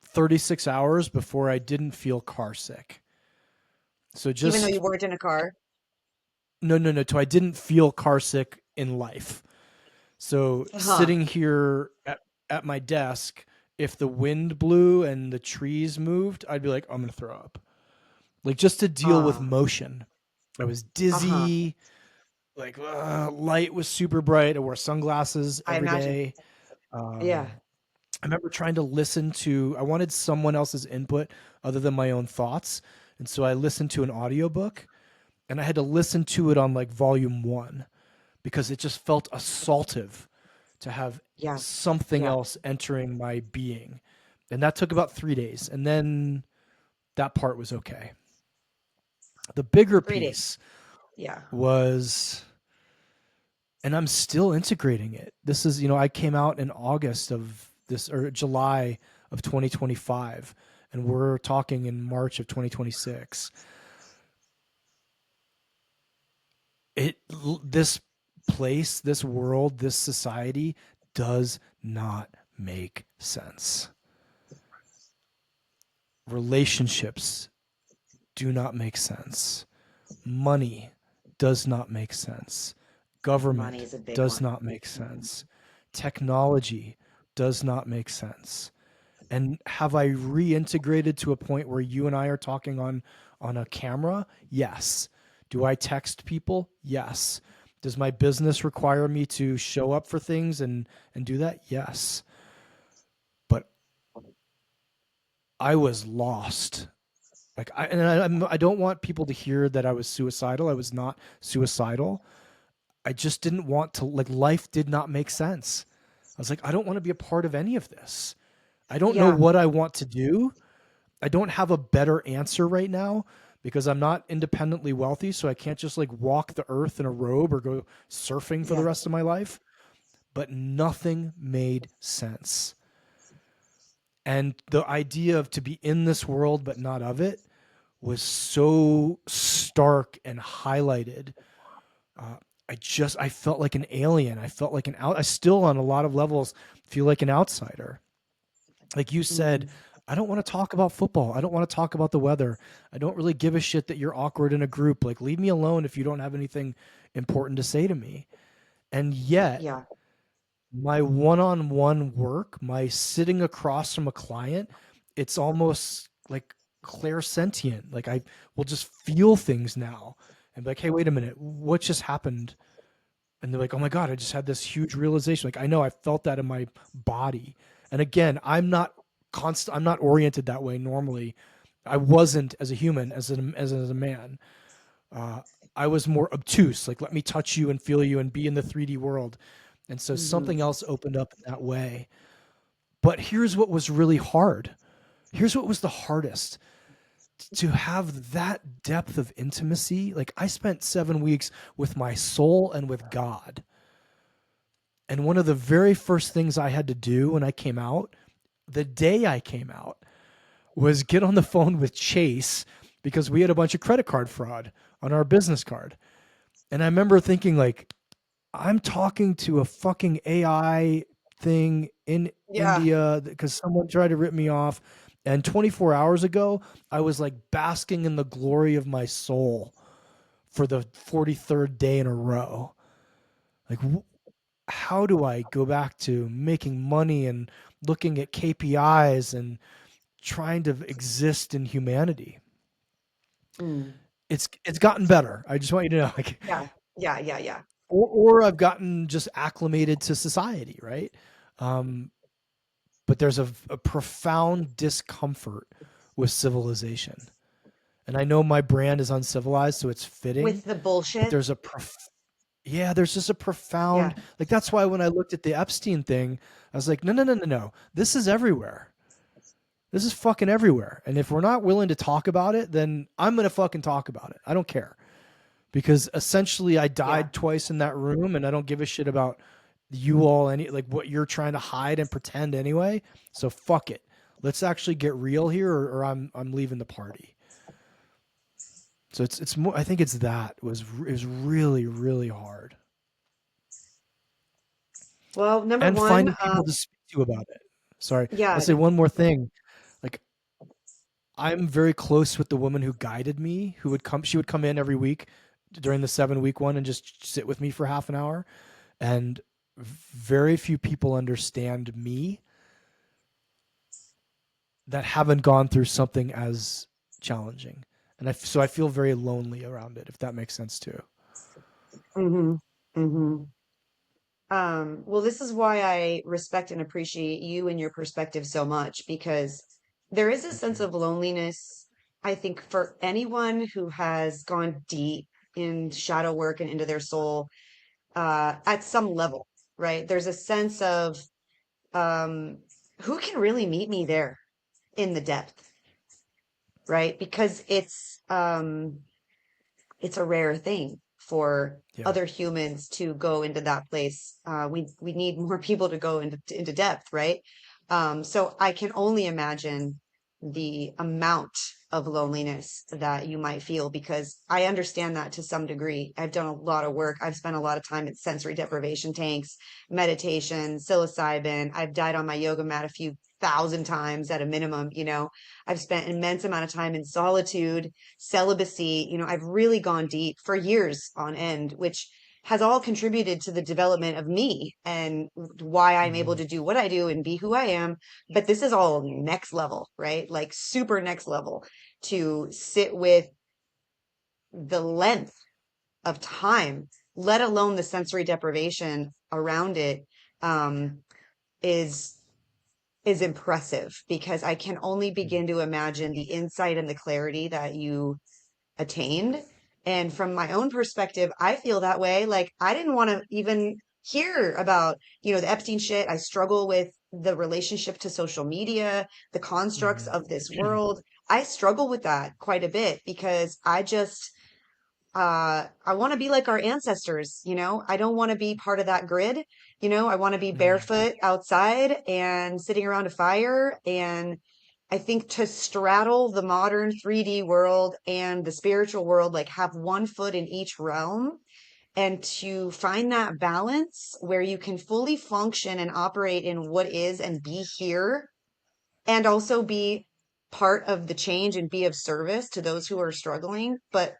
36 hours before I didn't feel car sick. So Even though you just weren't in a car. no. So I didn't feel car sick in life. So Huh. sitting here at my desk, if the wind blew and the trees moved, I'd be like, I'm gonna throw up. Like just to deal with Uh, motion. I was uh-huh. dizzy. Like light was super bright. I wore sunglasses I every imagine. day. Yeah. Um, I remember trying to listen to. I wanted someone else's input other than my own thoughts, and so I listened to an audiobook, and I had to listen to it on like volume one because it just felt assaultive to have Yeah. something Yeah. else entering my being. And that took about 3 days. And then that part was okay. The bigger 3 days. piece Yeah. was, and I'm still integrating it. This is, I came out in August of this, or July of 2025, and we're talking in March of 2026. This place, this world, this society does not make sense. Relationships do not make sense. Money does not make sense. Money Government is a big does one. not make Mhm. sense. Technology does not make sense. And have I reintegrated to a point where you and I are talking on a camera? Yes. Do I text people? Yes. Does my business require me to show up for things and do that? Yes. But I was lost. Like I don't want people to hear that I was suicidal. I was not suicidal. I just didn't want to, like, life did not make sense. I was like, I don't want to be a part of any of this. I don't know Yeah, what I want to do. I don't have a better answer right now because I'm not independently wealthy, so I can't just like walk the earth in a robe or go surfing for the yeah. rest of my life. But nothing made sense. And the idea of to be in this world but not of it was so stark and highlighted. uh, I felt like an alien. I felt like an out. I still, on a lot of levels, feel like an outsider. Like you said, Mm, I don't want to talk about football. I don't want to talk about the weather. I don't really give a shit that you're awkward in a group. Like, leave me alone if you don't have anything important to say to me. And yet, yeah. my one-on-one work, my sitting across from a client, it's almost like clairsentient. Like, I will just feel things now and be like, hey, wait a minute, what just happened? And they're like, oh my God, I just had this huge realization. Like, I know I felt that in my body. And again, I'm not oriented that way normally. I wasn't as a human, as a man. Uh, I was more obtuse, like, let me touch you and feel you and be in the 3D world. And so Hmm. something else opened up in that way. But here's what was really hard. Here's what was the hardest, to have that depth of intimacy. Like, I spent 7 weeks with my soul and with God. And one of the very first things I had to do when I came out, the day I came out, was get on the phone with Chase because we had a bunch of credit card fraud on our business card. And I remember thinking, like, I'm talking to a fucking AI thing in Yeah. India because someone tried to rip me off. And 24 hours ago, I was like basking in the glory of my soul for the 43rd day in a row. Like, how do I go back to making money and looking at KPIs and trying to exist in humanity? Mm. It's gotten better. I just want you to know, like, Yeah. Yeah. Yeah. Yeah. or I've gotten just acclimated to society, right? Um, but there's a profound discomfort with civilization, and I know my brand is uncivilized, so it's fitting. With the But bullshit. yeah, there's just a Yeah. profound, like, that's why when I looked at the Epstein thing, I was like, no, no, no, no, no. This is everywhere. This is fucking everywhere. And if we're not willing to talk about it, then I'm gonna fucking talk about it. I don't care. Because essentially I Yeah. died twice in that room and I don't give a shit about you all, any, like, what you're trying to hide and pretend anyway. So fuck it. Let's actually get real here, or I'm leaving the party. So it's more, I think it's that was it was really, really hard. Well, number And one, finding people to speak to about it. Sorry, I'll yeah. say one more thing. Like, I'm very close with the woman who guided me, who would come, she would come in every week during the 7 week one and just sit with me for half an hour. And very few people understand me that haven't gone through something as challenging. And so I feel very lonely around it, if that makes sense too. Hmm. Hmm. Well, this is why I respect and appreciate you and your perspective so much because there is a Thank sense you. of loneliness, I think, for anyone who has gone deep in shadow work and into their soul, at some level, right? There's a sense of um, who can really meet me there in the depth, right? Because it's a rare thing for Yeah. other humans to go into that place. We need more people to go into depth, right? So I can only imagine the amount. of loneliness that you might feel, because I understand that to some degree. I've done a lot of work. I've spent a lot of time at sensory deprivation tanks, meditation, psilocybin. I've died on my yoga mat a few thousand times at a minimum, you know. I've spent an immense amount of time in solitude, celibacy. You know, I've really gone deep for years on end, which has all contributed to the development of me and why I'm able Mm-hmm. to do what I do and be who I am. But this is all next level, right? Like super next level, to sit with the length of time, let alone the sensory deprivation around it, um, is is impressive, because I can only begin to imagine the insight and the clarity that you attained. And from my own perspective, I feel that way. Like I didn't want to even hear about, you know, the Epstein shit. I struggle with the relationship to social media, the constructs of this Mm-hmm. world. I struggle with that quite a bit, because I want to be like our ancestors, you know. I don't want to be part of that grid, you know. I want to be barefoot outside and sitting around a fire. And I think to straddle the modern 3D world and the spiritual world, like have one foot in each realm, and to find that balance where you can fully function and operate in what is and be here, and also be part of the change and be of service to those who are struggling, but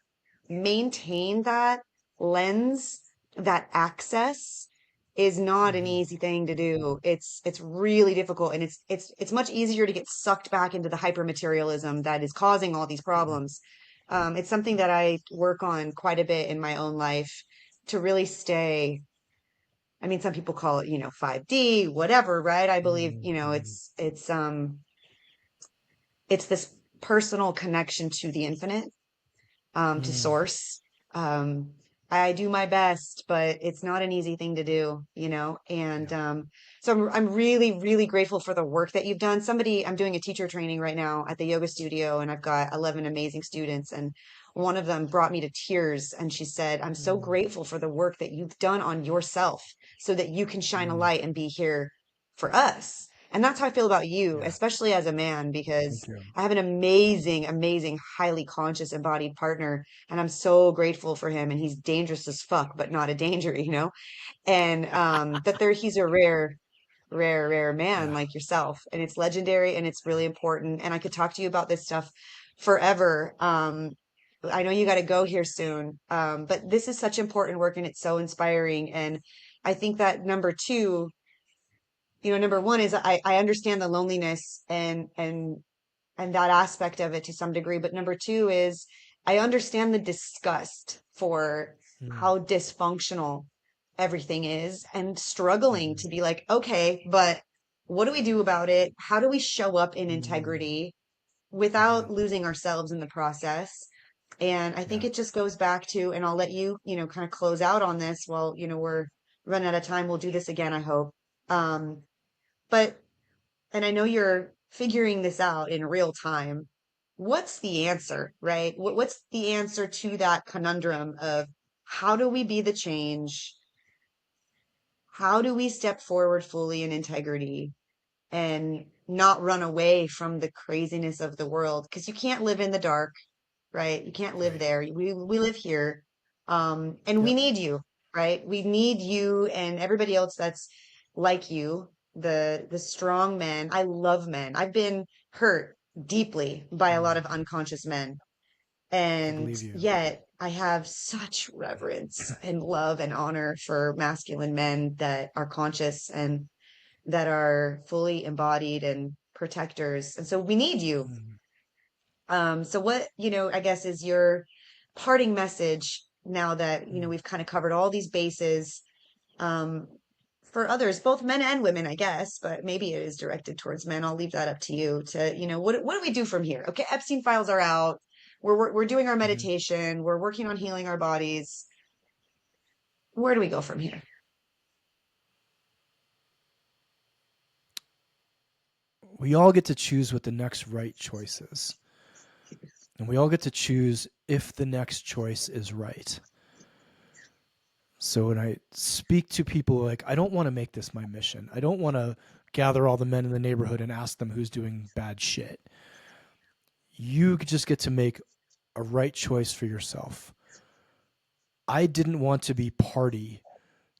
maintain that lens, that access is not an Mm-hmm. easy thing to do. It's really difficult, and it's much easier to get sucked back into the hypermaterialism that is causing all these problems. It's something that I work on quite a bit in my own life, to really stay. I mean, some people call it, you know, 5D, whatever, right? I believe, you know, Mm-hmm. it's this personal connection to the infinite, to Mm-hmm. source. Um, I do my best, but it's not an easy thing to do, you know? And Yeah. so I'm really, really grateful for the work that you've done. I'm doing a teacher training right now at the yoga studio, and I've got 11 amazing students. And one of them brought me to tears, and she said, I'm so grateful for the work that you've done on yourself so that you can shine a Mm-hmm. light and be here for us. And that's how I feel about you, Yeah. especially as a man, because Thank you. I have an amazing, amazing, highly conscious, embodied partner, and I'm so grateful for him. And he's dangerous as fuck, but not a danger, you know? And he's a rare, rare, rare man Yeah. like yourself. And it's legendary, and it's really important. And I could talk to you about this stuff forever. I know you got to go here soon. But this is such important work, and it's so inspiring. And I think that number two, you know, number one is I understand the loneliness and that aspect of it to some degree. But number two is I understand the disgust for Mm-hmm. how dysfunctional everything is, and struggling to be like, okay, but what do we do about it? How do we show up in Mm-hmm. integrity Mm-hmm. without losing ourselves in the process? And I think Yeah. it just goes back to, and I'll let you, you know, kind of close out on this while, you know, we're running out of time. We'll do this again, I hope. Um, but and I know you're figuring this out in real time. What's the answer, right? What's the answer to that conundrum of how do we be the change? How do we step forward fully in integrity and not run away from the craziness of the world? Because you can't live in the dark, right? You can't live Right. there. We live here. And we Yep. need you, right? We need you and everybody else that's like you, the strong men. I love men. I've been hurt deeply by a lot Mm. of unconscious men. I And believe you. yet I have such reverence and love and honor for masculine men that are conscious and that are fully embodied and protectors. And so we need you. Mm. So what, you know, I guess is your parting message now that, you know, Mm. we've kind of covered all these bases, um, for others, both men and women, I guess, but maybe it is directed towards men. I'll leave that up to you to, you know, what do we do from here? Okay, Epstein files are out. We're doing our Mhm. meditation. We're working on healing our bodies. Where do we go from here? We all get to choose what the next right choice is. And we all get to choose if the next choice is right. So when I speak to people, like, I don't want to make this my mission. I don't want to gather all the men in the neighborhood and ask them who's doing bad shit. You just get to make a right choice for yourself. I didn't want to be party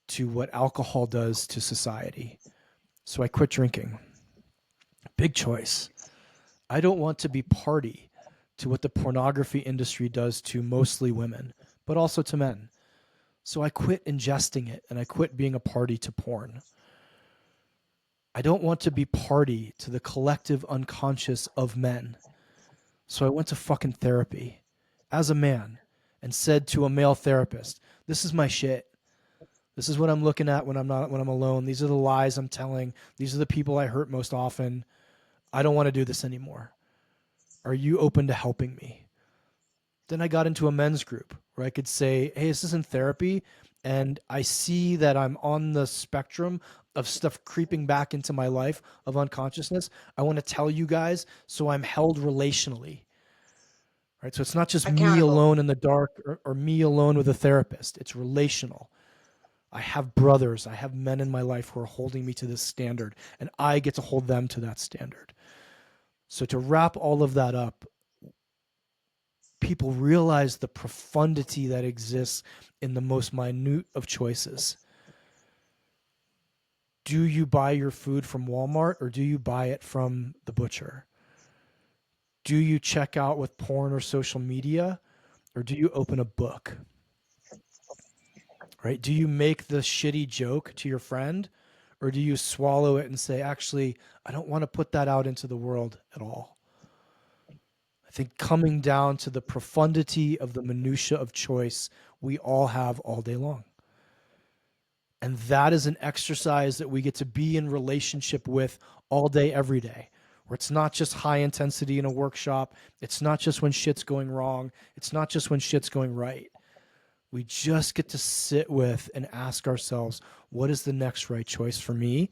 to what alcohol does to society, so I quit drinking. Big choice. I don't want to be party to what the pornography industry does to mostly women, but also to men. So I quit ingesting it and I quit being a party to porn. I don't want to be party to the collective unconscious of men. So I went to fucking therapy as a man and said to a male therapist, "This is my shit. This is what I'm looking at when I'm alone. These are the lies I'm telling. These are the people I hurt most often. I don't want to do this anymore. Are you open to helping me?" Then I got into a men's group where I could say, "Hey, this isn't therapy, and I see that I'm on the spectrum of stuff creeping back into my life of unconsciousness. I want to tell you guys so I'm held relationally." Right? So it's not just me Accountable. alone in the dark, or me alone with a therapist. It's relational. I have brothers, I have men in my life who are holding me to this standard, and I get to hold them to that standard. So to wrap all of that up, people realize the profundity that exists in the most minute of choices. Do you buy your food from Walmart or do you buy it from the butcher? Do you check out with porn or social media or do you open a book? Right? Do you make the shitty joke to your friend or do you swallow it and say, actually, I don't want to put that out into the world at all? I think coming down to the profundity of the minutia of choice we all have all day long. And that is an exercise that we get to be in relationship with all day, every day, where it's not just high intensity in a workshop. It's not just when shit's going wrong. It's not just when shit's going right. We just get to sit with and ask ourselves, what is the next right choice for me?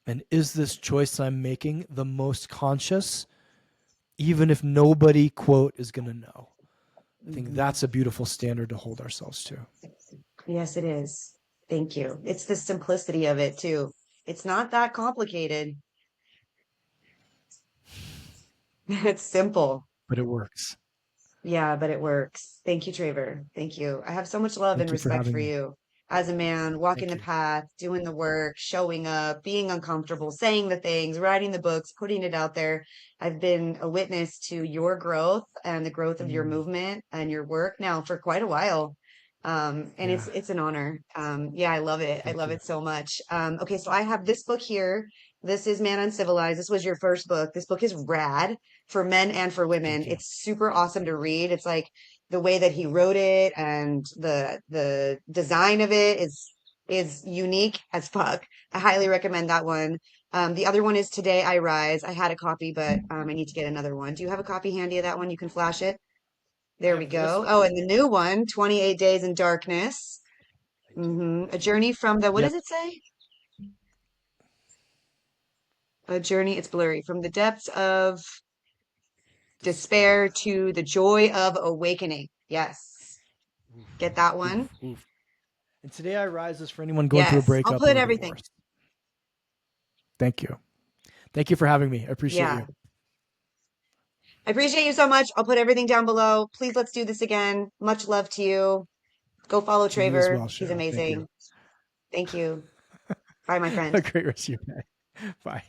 And is this choice I'm making the most conscious, even if nobody, quote, is going to know? I think Hmm. that's a beautiful standard to hold ourselves to. Yes, it is. Thank you. It's the simplicity of it too. It's not that complicated. It's simple. But it works. Yeah, but it works. Thank you, Traver. Thank you. I have so much love and Thank you for respect having for me. you as a man, walking Thank the you. path, doing the work, showing up, being uncomfortable, saying the things, writing the books, putting it out there. I've been a witness to your growth and the growth of your Mm, movement and your work now for quite a while. And yeah. it's an honor. Yeah, I love it. I Thank love you. it so much. Okay, so I have this book here. This is Man Uncivilized. This was your first book. This book is rad for men and for women. Thank you. It's super awesome to read. It's like the way that he wrote it and the design of it is unique as fuck. I highly recommend that one. The other one is Today I Rise. I had a copy, but I need to get another one. Do you have a copy handy of that one? You can flash it. I There we have this go. one. Oh, and the new one, 28 Days in Darkness. Thank you. A journey from the, what Yep. does it say? A journey, it's blurry, from the depths of despair Despair. to the joy of awakening. Yes. Oof, Get that one. oof, oof. And today I rise is for anyone going through a Yes. I'll breakup put or a everything. divorce. Thank you. Thank you for having me. I appreciate Yeah. you. I appreciate you so much. I'll put everything down below. Please let's do this again. Much love to you. Go follow To you as Traver. well, He's Sheryl. Thank you. amazing. Thank you. Bye, my Have friend. a great rest of your day. Bye.